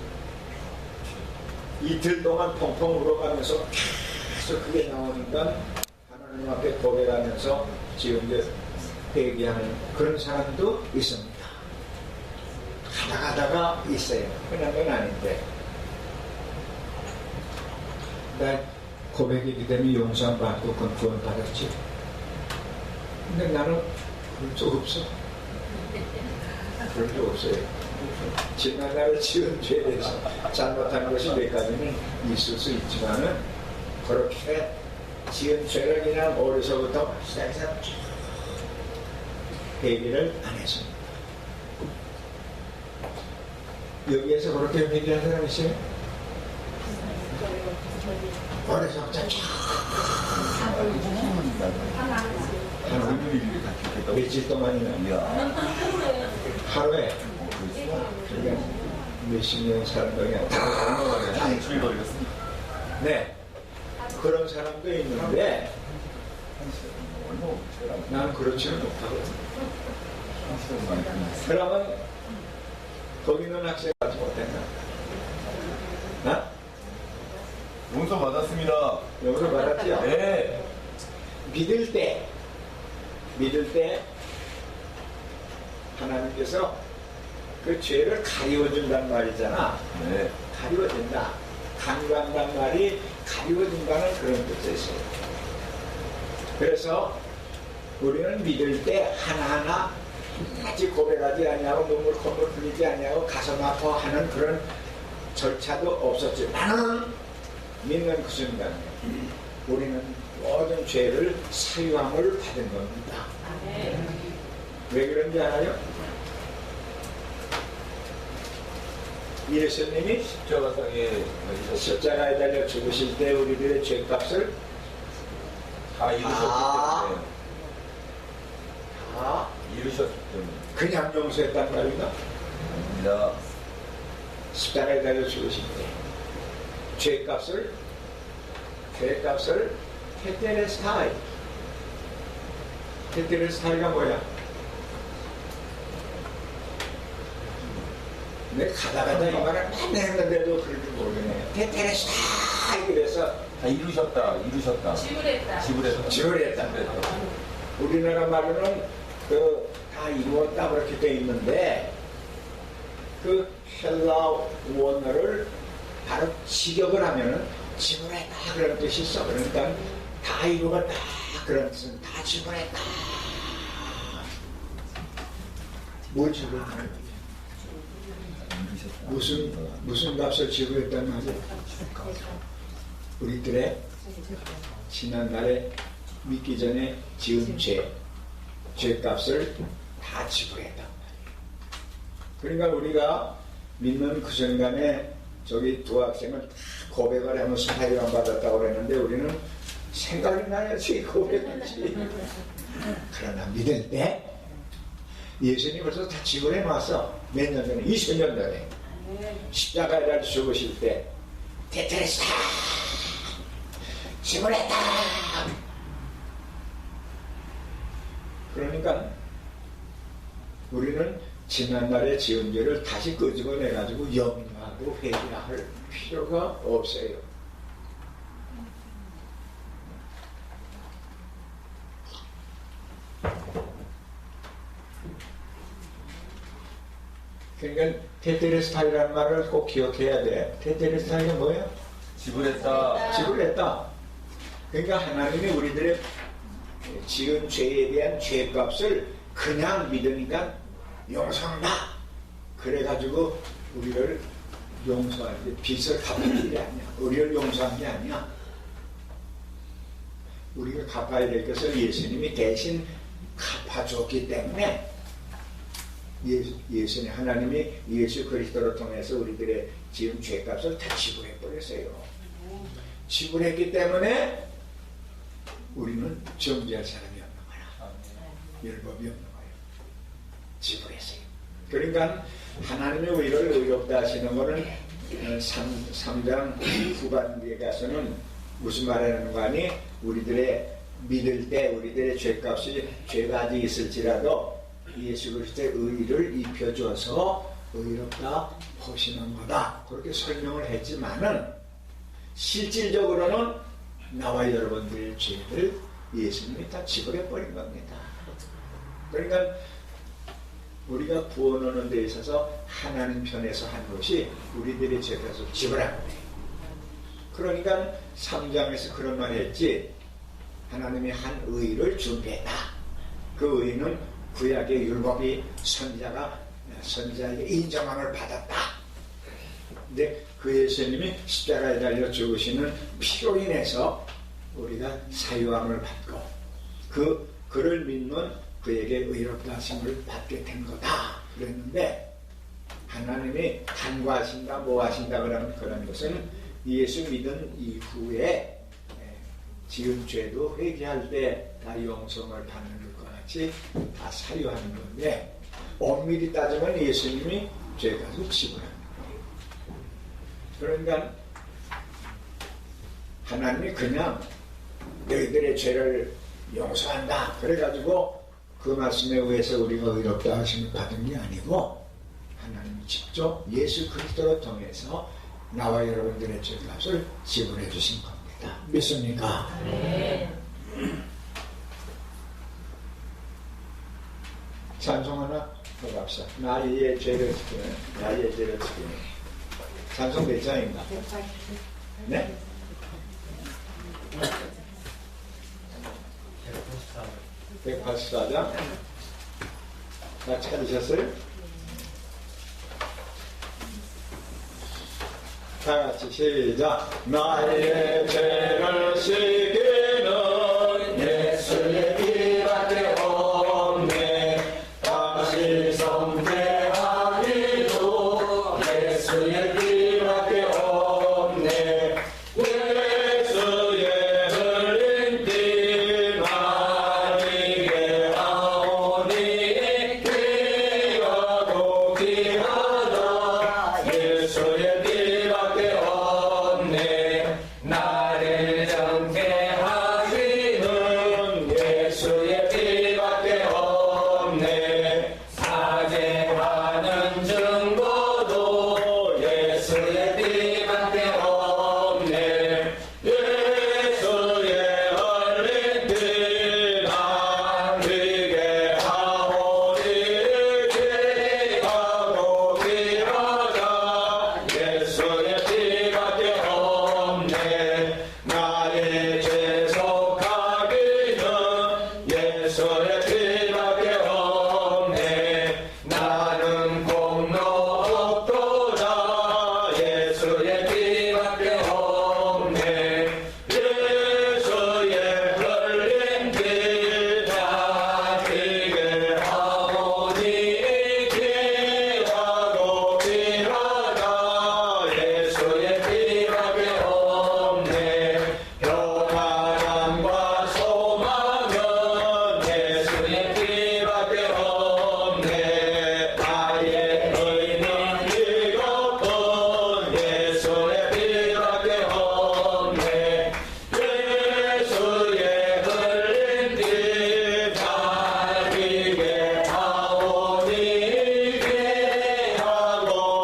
이틀 동안 펑펑 울어가면서 계속 그게 나오니까 하나님 앞에 고백하면서 지은 죄 회개하는 그런 사람도 있습니다. 가다가 있어요. 흔한 건 아닌데. 나 고백이기 때문에 용서받고 구원 받았지. 근데 나는 그런 적 없어. 그런 적 없어요. 지난날에 지은 죄에 대해서 잘못한 것이 몇 가지는 있을 수 있지만은 그렇게 지은 죄를 그냥 어려서부터 시작해서 회개를 안 했습니다. 여기에서 그렇게 회개한 사람 있어요? 어려서부터 며칠 동안이나 하루에 몇십 년 사는 거냐. 한 일주일 걸렸습니다. 네. 그런 사람도 있는데, 난 그렇지는 못하거든. 그러면, 거기 있는 학생 가지 못했나? 나? 용서 받았습니다. 여기서 말았지요? 네. 믿을 때, 하나님께서 그 죄를 가리워준다는 말이잖아. 네. 가리워진다. 간과한다는 말이 가리워진다는 그런 뜻이 있어요. 그래서 우리는 믿을 때 하나하나 같이 고백하지 아니하고 눈물 콧물 흘리지 아니하고 가슴 아파하는 그런 절차도 없었지만은 믿는 그 순간에 우리는 모든 죄를 사유함을 받은 겁니다. 왜 그런지 알아요? 예수님이 십자가에 달려 죽으실 때 우리들의 죄값을 다 이루셨기 때문에. 다 이루셨기 때문에. 그냥 용서했단 말인가? 아닙니다. 십자가에 달려 죽으실 때 죄값을 테텔레스타이가 뭐야? 내가 가다가다 이 말을 많이 했는데도 그럴 줄 모르겠네요. 테텔레스타이 그래서 다 이루셨다. 지불했다. 우리나라 말로는 다 이루었다 그렇게 돼 있는데 그 헬라 원어를 바로 직역을 하면은 지불했다 그런 뜻이 있어. 그러니까 다 이루었다 그런 뜻은 다 지불했다. 뭘 지불했다는 거지? 무슨 값을 지불했단 말이야? 우리들의 지난날에 믿기 전에 지은 죄값을 다 지불했단 말이에요. 그러니까 우리가 믿는 그 순간에 저기 두 학생은 다 고백을 하면서 사유함 받았다고 그랬는데 우리는 생각이 나야지 고백했지. 그러나 믿을 때 예수님이 벌써 다 지불해 놨어. 몇 년 전에? 20년 전에 십자가에 달려 죽으실 때 테텔레스타 지불했다. 그러니까 우리는 지난날의 지은 죄를 다시 끄집어내가지고 염려하고 회개할 필요가 없어요. 그러니까 테텔레스타이라는 말을 꼭 기억해야 돼. 테텔레스타이가 뭐예요? 지불했다. 그러니까 하나님이 우리들의 지은 죄에 대한 죄값을 그냥 믿으니까 용서한다. 그래가지고 우리를 용서할 때 빚을 갚을 일이 아니야. 우리를 용서한 게 아니야. 우리가 갚아야 될 것을 예수님이 대신 갚아줬기 때문에 예수님 하나님이 예수 그리스도를 통해서 우리들의 지은 죄값을 다 지불해버렸어요. 지불했기 때문에 우리는 정죄할 사람이 없는 거야. 율법이 없는 거예요. 지불했어요. 그러니까 하나님이 우리를 의롭다 하시는 거는 3장 후반기에 가서는 무슨 말하는 거 아니? 우리들의 믿을 때 우리들의 죄값이 죄가 아직 있을지라도 예수 그리스도의 의를 입혀줘서 의롭다 보시는 거다. 그렇게 설명을 했지만은 실질적으로는 나와 여러분들의 죄를 예수님이 다 지불해버린 겁니다. 그러니까 우리가 구원 얻는 데 있어서 하나님 편에서 한 것이 우리들의 죄값을 지불한 거예요. 그러니까 3장에서 그런 말 했지. 하나님이 한 의를 준비했다. 그 의는 구약의 율법이 선지자에게 인정함을 받았다. 근데 그 예수님이 십자가에 달려 죽으시는 피로 인해서 우리가 사유함을 받고 그를 믿는 그에게 의롭다 하심을 받게 된 거다. 그랬는데 하나님이 간과하신다 뭐 하신다 그런 것은 예수 믿은 이후에 지은 죄도 회개할 때 다 용서를 받는 것 같이 다 사유하는 건데 엄밀히 따지면 예수님이 죄값을 지불하는 거예요. 그러니까 하나님이 그냥 너희들의 죄를 용서한다 그래가지고 그 말씀에 의해서 우리가 의롭다 하심을 받은 게 아니고 하나님이 직접 예수 그리스도를 통해서 나와 여러분들의 죄값을 지불해 주신 겁니다. 믿습니까? 네. 찬송 하나 더 갑시다. 나의 죄를 지키는 나의 죄를 지키는 찬송 몇 장인가? 네? 184장 다 찾으셨어요? 다 같이 시작. 나의 죄를 씻기는 예수의 피밖에 없네. 다시 성대하기도 예수의 피밖에 없네. 예수의 흘린 피 나에게 하오니 귀하고 귀하다. 예수의 피밖에 없네. 나를 정케 하시는 예수의 피밖에 없네. 사죄하는 증거도 예수의 피밖에 없네. 예수의 흘린 피 남기게 하오니 귀하고 귀하다. 예수의 피밖에 없네. 나의 죄 속하기는 예수의 피밖에 없네. 나는 공로 없도다. 예수의 피밖에 없네. 예수의 흘린 피 나기게 하오니 귀하고 귀하다. 예수의 피밖에 없네. 평안함과 소망은 예수의 피밖에 없네. 나의 의는 이것뿐 예수의 피밖에 없네. 예수의 흘린 피 나기게 하오니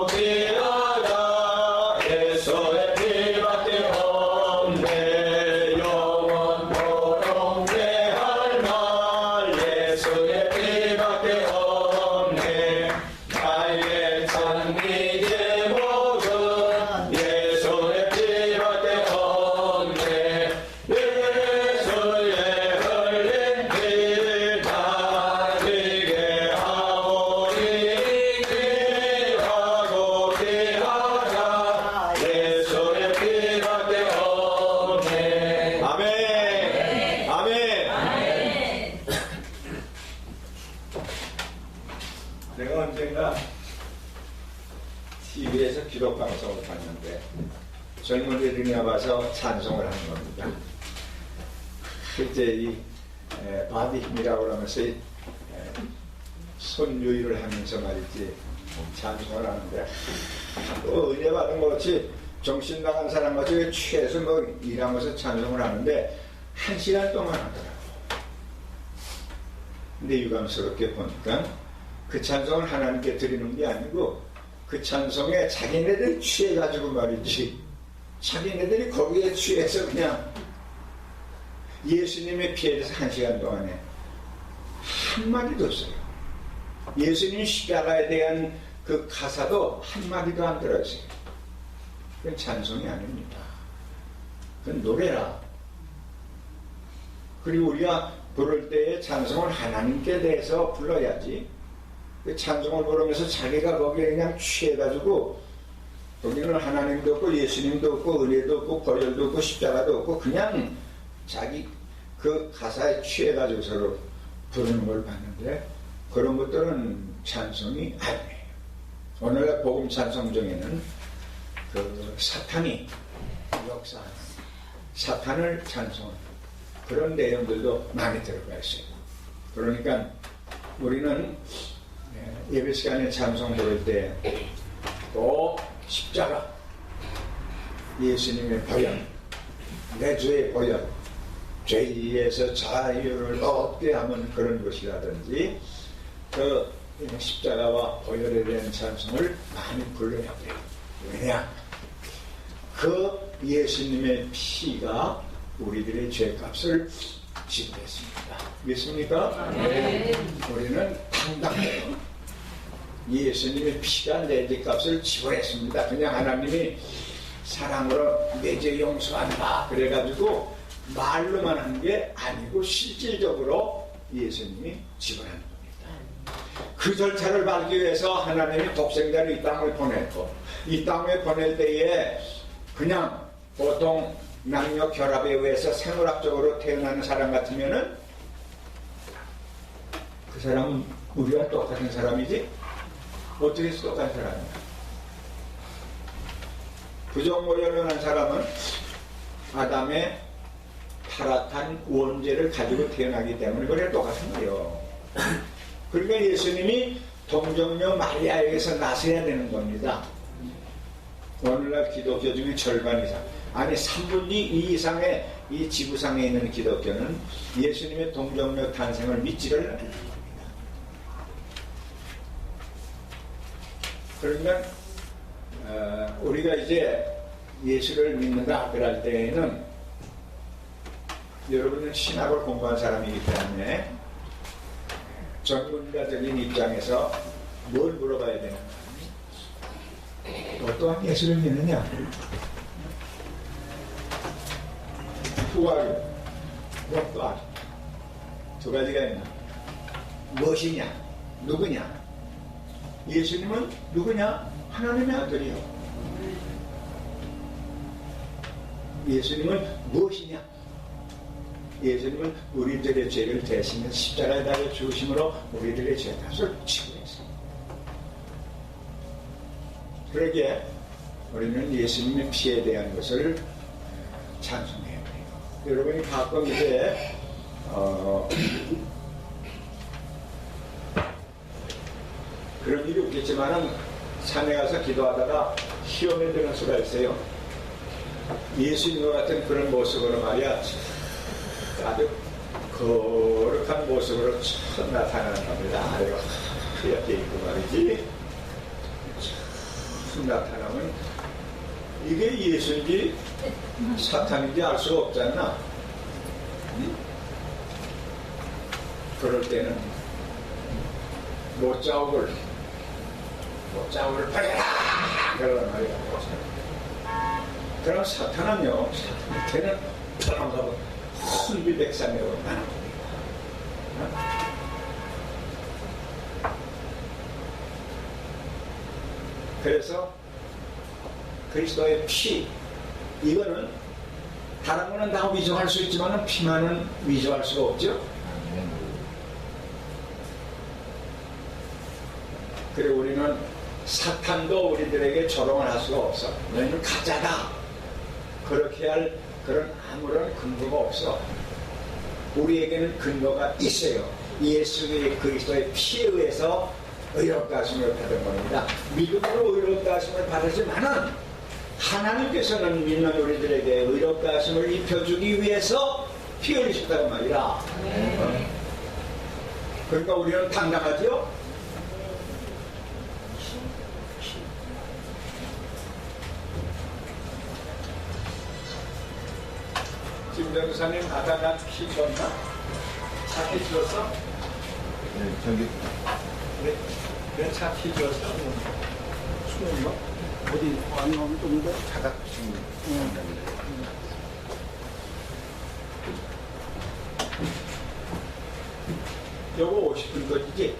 귀하고 귀하다. 예수의 피밖에 없네. 영원토록 내할 말 예수의 피밖에 없네. 나의 찬미 제목은 예수의 피밖에 없네. 예수의 흘린 피 나기게 하오니 귀하고 귀하다. 예수의 피밖에 없네. 아멘. 아멘. 내가 언젠가 TV에서 기독 방송을 봤는데 젊은이들이 나와서 찬송을 하는 겁니다. 그때 이 바디 힘이라고 하면서 손유의를 하면서 말이지 찬송을 하는데 또 은혜 받은 것 같이 정신 나간 사람 같이 취해서 뭐 일하면서 찬송을 하는데 1시간 동안 하더라고. 근데 유감스럽게 보니까 그 찬송을 하나님께 드리는 게 아니고 그 찬송에 자기네들이 취해가지고 말이지 자기네들이 거기에 취해서 그냥 예수님의 피에 대해서 1시간 동안에 한마디도 없어요. 예수님 십자가에 대한 그 가사도 한마디도 안 들어있어요. 그건 찬송이 아닙니다. 그건 노래라. 그리고 우리가 부를 때에 찬송을 하나님께 대해서 불러야지. 그 찬송을 부르면서 자기가 거기에 그냥 취해가지고 거기는 하나님도 없고 예수님도 없고 은혜도 없고 보혈도 없고 십자가도 없고 그냥 자기 그 가사에 취해가지고 서로 부르는 걸 봤는데 그런 것들은 찬송이 아니에요. 오늘날 복음 찬송 중에는 그 사탄이 역사하는 사탄을 찬송하는 그런 내용들도 많이 들어가 있어요. 그러니까 우리는 예배 시간에 찬송 부를 때 또 십자가 예수님의 보혈, 내 죄의 보혈, 죄에서 자유를 얻게 하면 그런 것이라든지 그 십자가와 보혈에 대한 찬송을 많이 불러야 돼요. 왜냐? 그 예수님의 피가 우리들의 죄값을 지불했습니다. 믿습니까? 네. 우리는 당당해요. 예수님의 피가 내 죄값을 지불했습니다. 그냥 하나님이 사랑으로 내 죄 용서한다 그래가지고 말로만 한 게 아니고 실질적으로 예수님이 지불한 겁니다. 그 절차를 밟기 위해서 하나님이 독생자를 이 땅을 보냈고, 이 땅에 보낼 때에 그냥 보통 남녀 결합에 의해서 생물학적으로 태어나는 사람 같으면은 그 사람은 우리와 똑같은 사람이지? 어떻게 해서 똑같은 사람이야? 부정모혈론한 사람은 아담의 타락한 원죄를 가지고 태어나기 때문에 그래 똑같은 거예요. 그러니까 예수님이 동정녀 마리아에게서 나서야 되는 겁니다. 오늘날 기독교 중에 절반 이상, 아니 3분의 2 이상의 이 지구상에 있는 기독교는 예수님의 동정녀 탄생을 믿지를 않는 겁니다. 그러면 우리가 이제 예수를 믿는다 그럴 때에는 여러분은 신학을 공부한 사람이기 때문에 전문가적인 입장에서 뭘 물어봐야 되는가? 어떠한 예수를 믿느냐? 후하게 어떠한 두 가지가 있나? 무엇이냐? 누구냐? 예수님은 누구냐? 하나님의 아들이요. 예수님은 무엇이냐? 예수님은 우리들의 죄를 대신해 십자가에 달려 죽으심으로 우리들의 죄값을 치고했습니다. 그러기에 우리는 예수님의 피에 대한 것을 찬송해야 돼요. 여러분이 가끔 이제 그런 일이 없겠지만은 산에 가서 기도하다가 시험에 드는 수가 있어요. 예수님과 같은 그런 모습으로 말이야, 아주 거룩한 모습으로 처음 나타나는 겁니다. 아유, 그렇게 있고 말이지. 처음 나타나면 이게 예수인지 사탄인지 알 수가 없잖아. 응? 그럴 때는 못자국을 버려라! 그러란 말이야. 그럼 사탄은요, 사탄한테는 저런가고 혼비백산으로 나는 겁니다. 그래서 그리스도의 피, 이거는 다른 거는 다 위조할 수 있지만 피만은 위조할 수가 없죠. 그리고 우리는 사탄도 우리들에게 조롱을 할 수가 없어. 너희는 가짜다. 그렇게 할 그런 아무런 근거가 없어. 우리에게는 근거가 있어요. 예수 그리스도의 피에 의해서 의롭다 하심을 받은 겁니다. 믿음으로 의롭다 하심을 받았지만은 하나님께서는 믿는 우리들에게 의롭다 하심을 입혀주기 위해서 피 흘리셨다고 말이야. 그러니까 우리는 당당하죠? 김 변호사님 아다가 피 줬나? 차 피 줬어? 네, 저기 왜 차 피 줬어? 추운 거? 어디 안 나오면 좀 더? 자각증 요거 50분 거지지?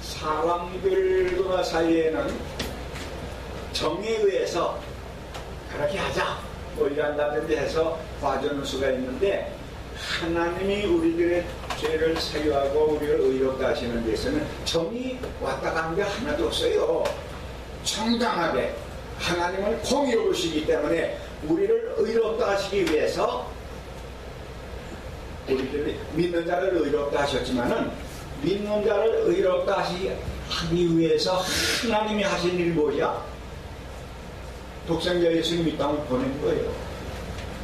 사람들과 사이에는 정에 의해서 그렇게 하자 뭐 이런다든지 해서 봐주는 수가 있는데, 하나님이 우리들의 죄를 사유하고 우리를 의롭다 하시는 데서는 정이 왔다 가는 게 하나도 없어요. 정당하게 하나님은 공의로우시기 때문에 우리를 의롭다 하시기 위해서 우리들이 믿는 자를 의롭다 하셨지만은 믿는 자를 의롭다 하기 위해서 하나님이 하신 일이 뭐야? 독생자 예수님 이 땅을 보낸 거예요.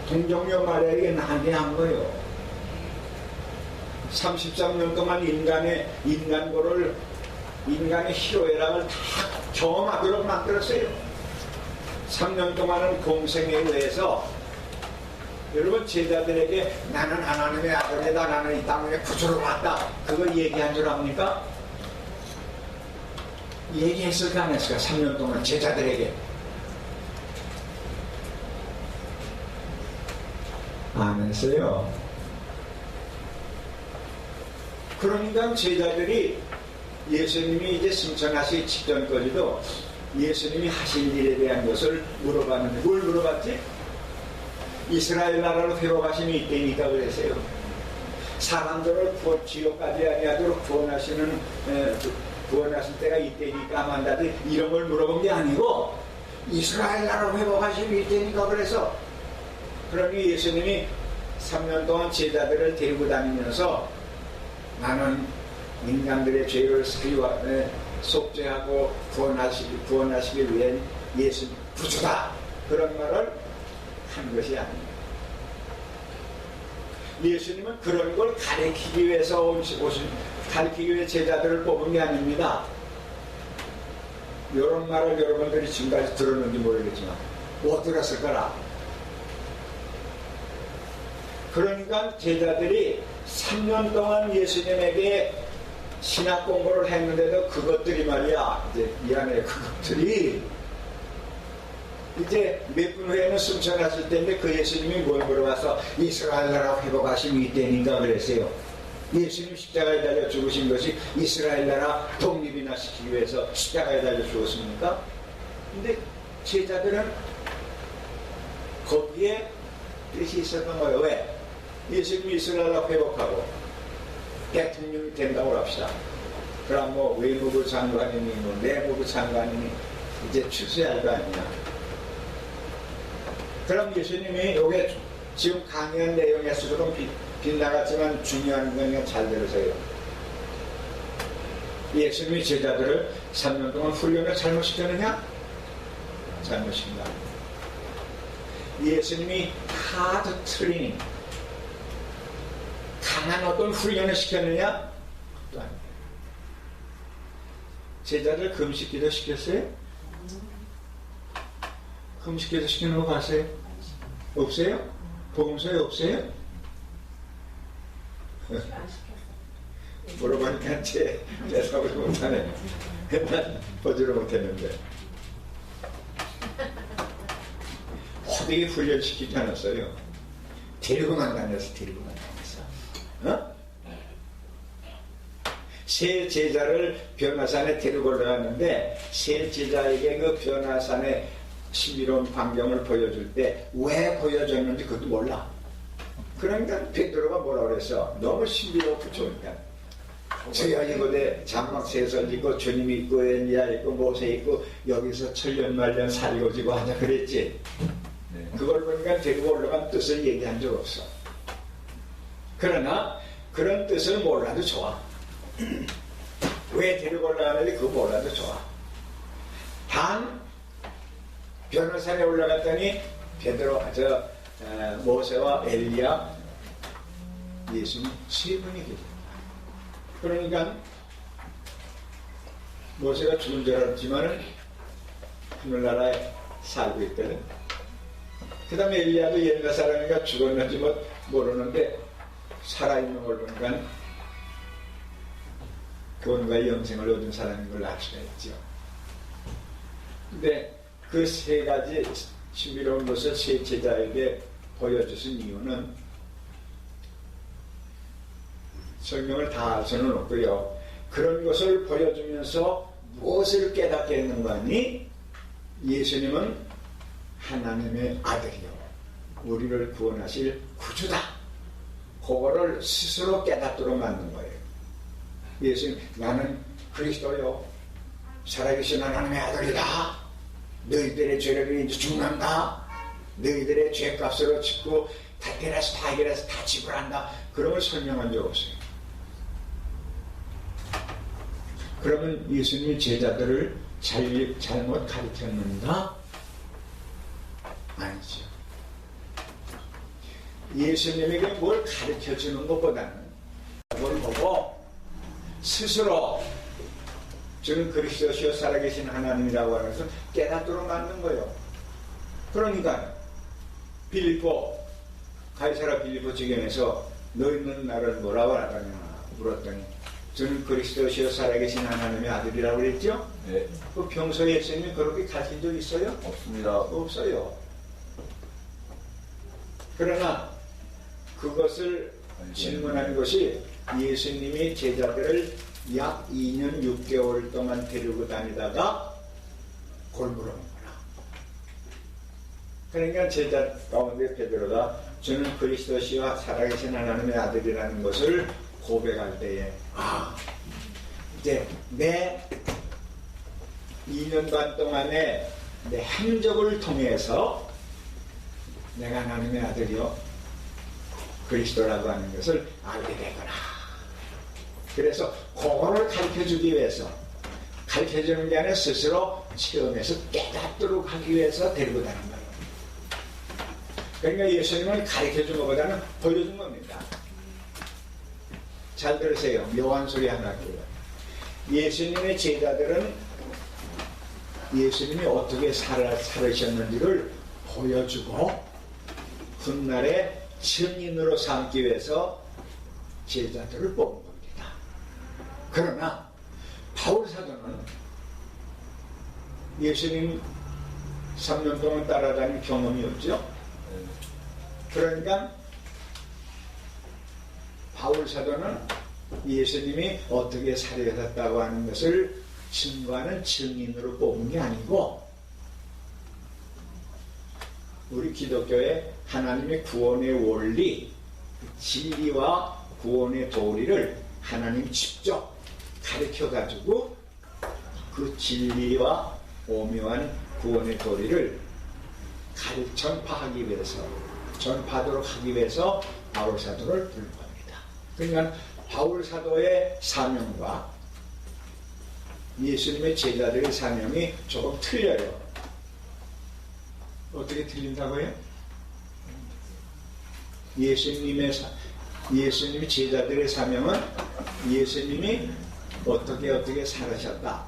동정녀 마리아에게 난해한 거예요. 33년 동안 인간의 희로애락을 다 경험하도록 만들었어요. 3년 동안은 공생에 의해서 여러분 제자들에게 나는 하나님의 아들이다, 나는 이 땅에 구주로 왔다, 그걸 얘기한 줄 압니까? 얘기했을까 안 했을까? 3년 동안 제자들에게 안 했어요. 그러니까 제자들이 예수님이 이제 승천하시기 직전까지도 예수님이 하신 일에 대한 것을 물어봤는데 뭘 물어봤지? 이스라엘 나라로 회복하심이 있다니까 그랬어요. 사람들을 지옥까지 아니하도록 구원하실 때가 있다니까 만다지 이런 걸 물어본 게 아니고 이스라엘 나라로 회복하심이 있다니까 그래서 그러니 예수님이 3년 동안 제자들을 데리고 다니면서 나는 인간들의 죄를 속죄하고 구원하시기 위해 예수 구주다 그런 말을 한 것이 아닙니다. 예수님은 그런 걸 가르치기 위해서 가르치기 위해 제자들을 뽑은 게 아닙니다. 이런 말을 여러분들이 지금까지 들었는지 모르겠지만 못 들었을 거라. 그러니까 제자들이 3년 동안 예수님에게 신학 공부를 했는데도 그것들이 말이야, 이제 미안해, 그것들이 이제 몇 분 후에는 승천하실 때인데 그 예수님이 뭘 물어봐서 이스라엘 나라 회복하심이 있다니까 그랬어요. 예수님 십자가에 달려 죽으신 것이 이스라엘 나라 독립이나 시키기 위해서 십자가에 달려 죽었습니까? 근데 제자들은 거기에 뜻이 있었던 거예요. 왜? 예수님이 이스라엘 나라 회복하고 대통령이 된다고 합시다. 그럼 뭐 외무부 장관이니 뭐 내무부 장관이니 이제 추수해야 할 거 아니냐. 그럼 예수님이 요게 지금 강의한 내용에서 조금 빗나갔지만 중요한 거는 잘 들으세요. 예수님이 제자들을 3년 동안 훈련을 잘못시켰느냐? 잘못시킨다. 예수님이 하드 트레이닝 강한 어떤 훈련을 시켰느냐? 또 아닙니다. 제자들 금식기도 시켰어요? 금식기도 시키는 거 봤어요? 없어요? 복음서에 없어요? 물어보니까 제 대답을 못하네. 난 보지를 못했는데 어떻게 훈련시키지 않았어요? 데리고만 다녔어. 데리고만 다녔어. 어? 세 제자를 변화산에 데리고 올라갔는데 세 제자에게 그 변화산의 신비로운 광경을 보여줄 때 왜 보여줬는지 그것도 몰라. 그러니까 베드로가 뭐라 그랬어? 너무 신비롭고 좋으니까 저야 이곳에 장막 세설 있고 주님 있고 엘리야 있고 모세 있고 여기서 천년만년 살고 지고 하자 그랬지. 그걸 보니까 데리고 올라간 뜻을 얘기한 적 없어. 그러나 그런 뜻을 몰라도 좋아. 왜 데리고 올라가는지 그거 몰라도 좋아. 단 변호사에 올라갔더니 베드로 모세와 엘리야 예수님 세 분이 계십니다. 그러니까 모세가 죽은 줄 알았지만은 하늘나라에 살고 있거든. 그 다음에 엘리야도 옛날 사람이니까 죽었는지 모르는데 살아있는 걸 보니까 구원과 영생을 얻은 사람인 걸 알 수가 있죠. 근데 그 세 가지 신비로운 것을 세 제자에게 보여주신 이유는 설명을 다 할 수는 없고요. 그런 것을 보여주면서 무엇을 깨닫게 했는가 하니 예수님은 하나님의 아들이요 우리를 구원하실 구주다. 그거를 스스로 깨닫도록 만든 거예요. 예수님 나는 그리스도요 살아계신 하나님의 아들이다. 너희들의 죄를 이제 죽는다. 너희들의 죄값으로 짓고 다 때려서 다 해결해서 다 지불한다. 그런 걸 설명한 적 없어요. 그러면 예수님이 제자들을 잘못 가르쳤는가? 아니죠. 예수님에게 뭘 가르쳐주는 것보다는 뭘 보고 스스로 저는 그리스도시요 살아계신 하나님이라고 하면서 깨닫도록 만든 거예요. 그러니까 가이사라 빌립보 지경에서 너희는 나를 뭐라고 하느냐 물었더니 저는 그리스도시요 살아계신 하나님의 아들이라고 그랬죠? 네. 그 평소에 예수님이 그렇게 가르친 적 있어요? 없습니다. 없어요. 그러나 그것을 질문하는 것이 예수님이 제자들을 약 2년 6개월 동안 데리고 다니다가 골물어온 거라. 그러니까 제자 가운데 베드로가 저는 그리스도시와 살아계신 하나님의 아들이라는 것을 고백할 때에 이제 내 2년 반 동안의 내 행적을 통해서 내가 하나님의 아들이요 그리스도라고 하는 것을 알게 되구나. 그래서 그거를 가르쳐주기 위해서 가르쳐주는 게 아니라 스스로 체험해서 깨닫도록 하기 위해서 데리고 다닌 거예요. 그러니까 예수님은 가르쳐준 것보다는 보여준 겁니다. 잘 들으세요. 묘한 소리 하나 할게요. 예수님의 제자들은 예수님이 어떻게 살으셨는지를 보여주고 훗날에 증인으로 삼기 위해서 제자들을 뽑은 겁니다. 그러나 바울 사도는 예수님 3년 동안 따라다닌 경험이 없죠. 그러니까 바울 사도는 예수님이 어떻게 살아계셨다고 하는 것을 증거하는 증인으로 뽑은 게 아니고 우리 기독교의 하나님의 구원의 원리, 진리와 구원의 도리를 하나님이 직접 가르쳐가지고 그 진리와 오묘한 구원의 도리를 전파하기 위해서, 전파하도록 하기 위해서 바울 사도를 부른 겁니다. 그러니까 바울 사도의 사명과 예수님의 제자들의 사명이 조금 틀려요. 어떻게 틀린다고요? 예수님이 제자들의 사명은 예수님이 어떻게 살으셨다,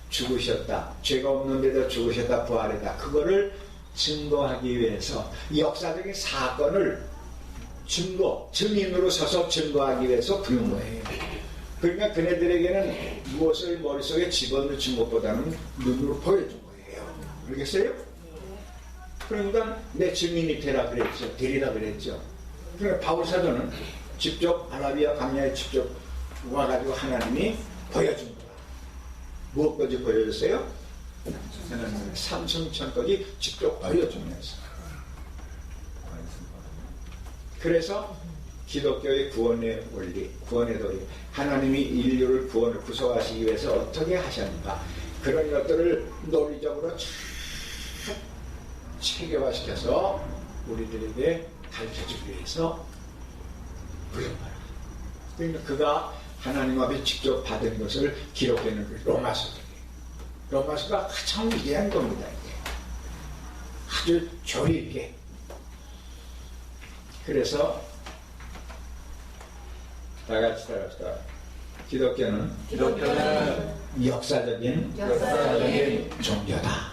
죽으셨다, 죄가 없는 데도 죽으셨다, 부활했다. 그거를 증거하기 위해서 역사적인 사건을 증인으로 서서 증거하기 위해서 부른 거예요. 그러니까 그네들에게는 무엇을 머릿속에 집어넣은 것보다는 눈으로 보여준 거예요. 알겠어요? 그러니까 내 증인이 되라 그랬죠. 그러니까 바울 사도는 직접 아라비아 광야에 직접 와가지고 하나님이 보여준 거야. 무엇까지 보여줬어요? 하나님의 삼성천까지 직접 보여주면서. 그래서 기독교의 구원의 원리, 구원의 도리, 하나님이 인류를 구속하시기 위해서 어떻게 하셨는가, 그런 것들을 논리적으로 체계화시켜서 우리들에게 가르쳐주기 위해서 부른 거야. 그러니까 그가 하나님 앞에 직접 받은 것을 기록되는 그 로마서적이에요. 로마서가 가장 위대한 겁니다. 이게. 아주 조리 있게. 그래서 다 같이 따라합시다. 기독교는 역사적인 종교다.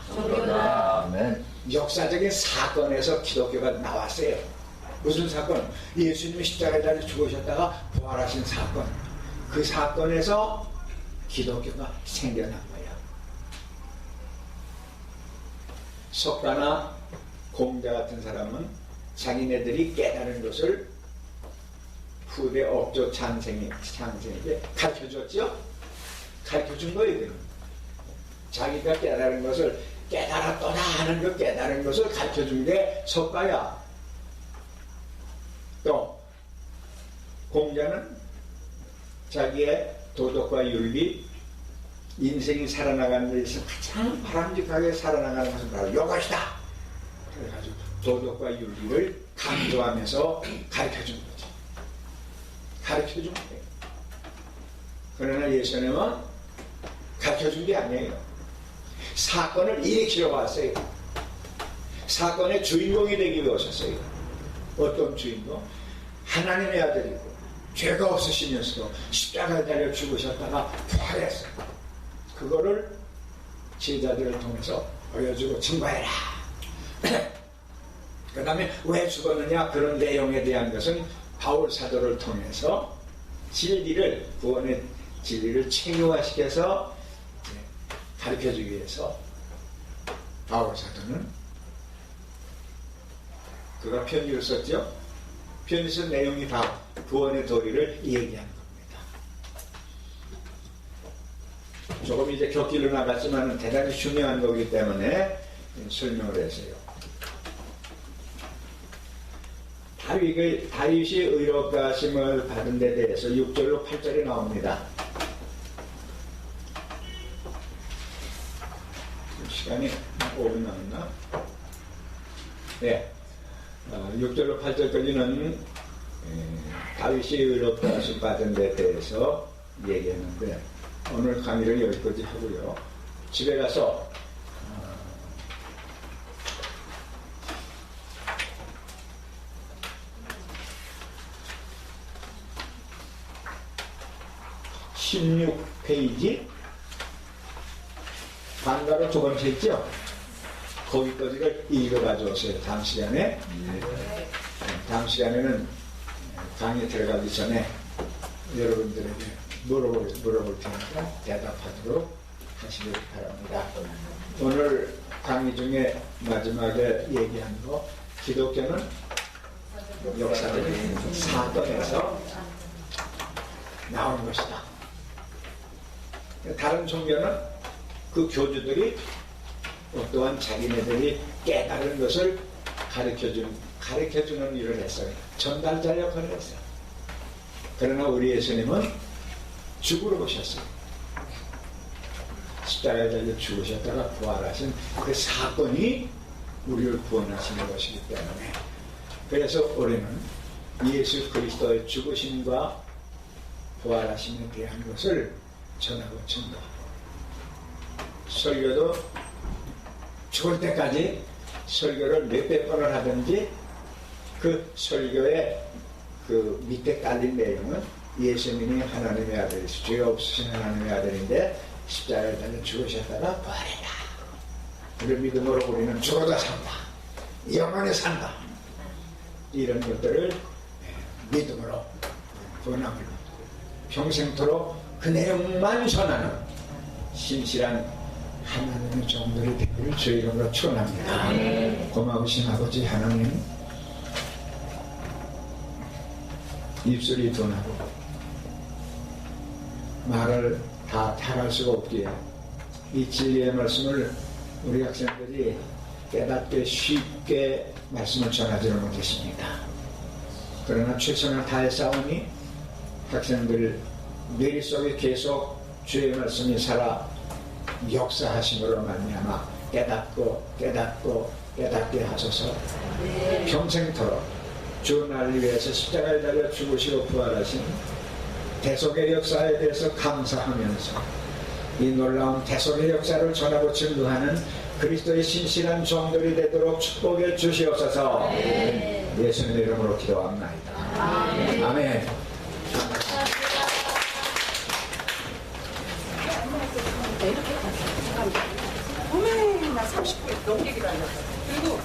아멘. 역사적인 사건에서 기독교가 나왔어요. 무슨 사건? 예수님이 십자가에 달려 죽으셨다가 부활하신 사건. 그 사건에서 기독교가 생겨난 거예요. 석가나 공자 같은 사람은 자기네들이 깨달은 것을 후대 업조 창생에게 가르쳐줬죠? 가르쳐준 거예요. 자기가 깨달은 것을 깨달았더라 하는 그 깨달은 것을 가르쳐준 게 석가야. 또 공자는 자기의 도덕과 윤리, 인생이 살아나가는 데 있어서 가장 바람직하게 살아나가는 것은 바로 이것이다. 그래가지고 도덕과 윤리를 강조하면서 가르쳐준 거죠. 가르쳐준 거예요. 그러나 예수님은 가르쳐준 게 아니에요. 사건을 일으키러 왔어요. 사건의 주인공이 되기 위해 오셨어요. 어떤 주인공? 하나님의 아들이고 죄가 없으시면서도 십자가에 달려 죽으셨다가 부활했어요. 그거를 제자들을 통해서 보여주고 증거해라. 그 다음에 왜 죽었느냐, 그런 내용에 대한 것은 바울 사도를 통해서 진리를, 구원의 진리를 체계화시켜서 가르쳐주기 위해서 바울 사도는 그가 편지를 썼죠. 편지 쓴 내용이 다 구원의 도리를 얘기한 겁니다. 조금 이제 곁길로 나갔지만 대단히 중요한 거기 때문에 설명을 했어요. 다윗이 의롭다심을 받은 데 대해서 6절로 8절에 나옵니다. 시간이 5분 남았나? 네. 6절로 8절까지는 다윗이 의롭다심 받은 데 대해서 얘기했는데 오늘 강의를 여기까지 하고요. 집에 가서 16페이지 반가로 두 번째 있죠? 거기까지를 읽어가지고 오세요. 다음 시간에. 다음 시간에는 강의 들어가기 전에 여러분들에게 물어볼 테니까 대답하도록 하시길 바랍니다. 오늘 강의 중에 마지막에 얘기한 거, 기독교는 역사적인 사건에서 나온 것이다. 다른 종교는 그 교주들이 또한 자기네들이 깨달은 것을 가르쳐주는 일을 했어요. 전달자 역할을 했어요. 그러나 우리 예수님은 죽으러 오셨어요. 십자가에 달려 죽으셨다가 부활하신 그 사건이 우리를 구원하시는 것이기 때문에, 그래서 우리는 예수 그리스도의 죽으심과 부활하심에 대한 것을 전하고 증거하고, 설교도 죽을 때까지 설교를 몇백 번을 하든지 그 설교의 그 밑에 깔린 내용은 예수님이 하나님의 아들이시, 죄 없으신 하나님의 아들인데 십자가에 달려 죽으셨다가 부활했다. 그런 믿음으로 우리는 죽어도 산다, 영원히 산다, 이런 것들을 믿음으로 권함을 평생토록 그 내용만 전하는 신실한 하나님의 종들이 되기를 주의 이름으로 축원합니다. 고마우신 아버지 하나님, 입술이 둔하고 말을 다 탈할 수가 없기에 이 진리의 말씀을 우리 학생들이 깨닫게 쉽게 말씀을 전하지는 못했습니다. 그러나 최선을 다해 싸우니 학생들 뇌리 속에 계속 주의 말씀이 살아 역사하심으로 말미암아 깨닫게 하소서. 평생토록 주 나를 위해서 십자가에 달려 죽으시고 부활하신 대속의 역사에 대해서 감사하면서 이 놀라운 대속의 역사를 전하고 증거하는 그리스도의 신실한 종들이 되도록 축복해 주시옵소서. 예수님의 이름으로 기도합니다. 아멘. 어메, 나 30분 넘게 기다렸어. 그리고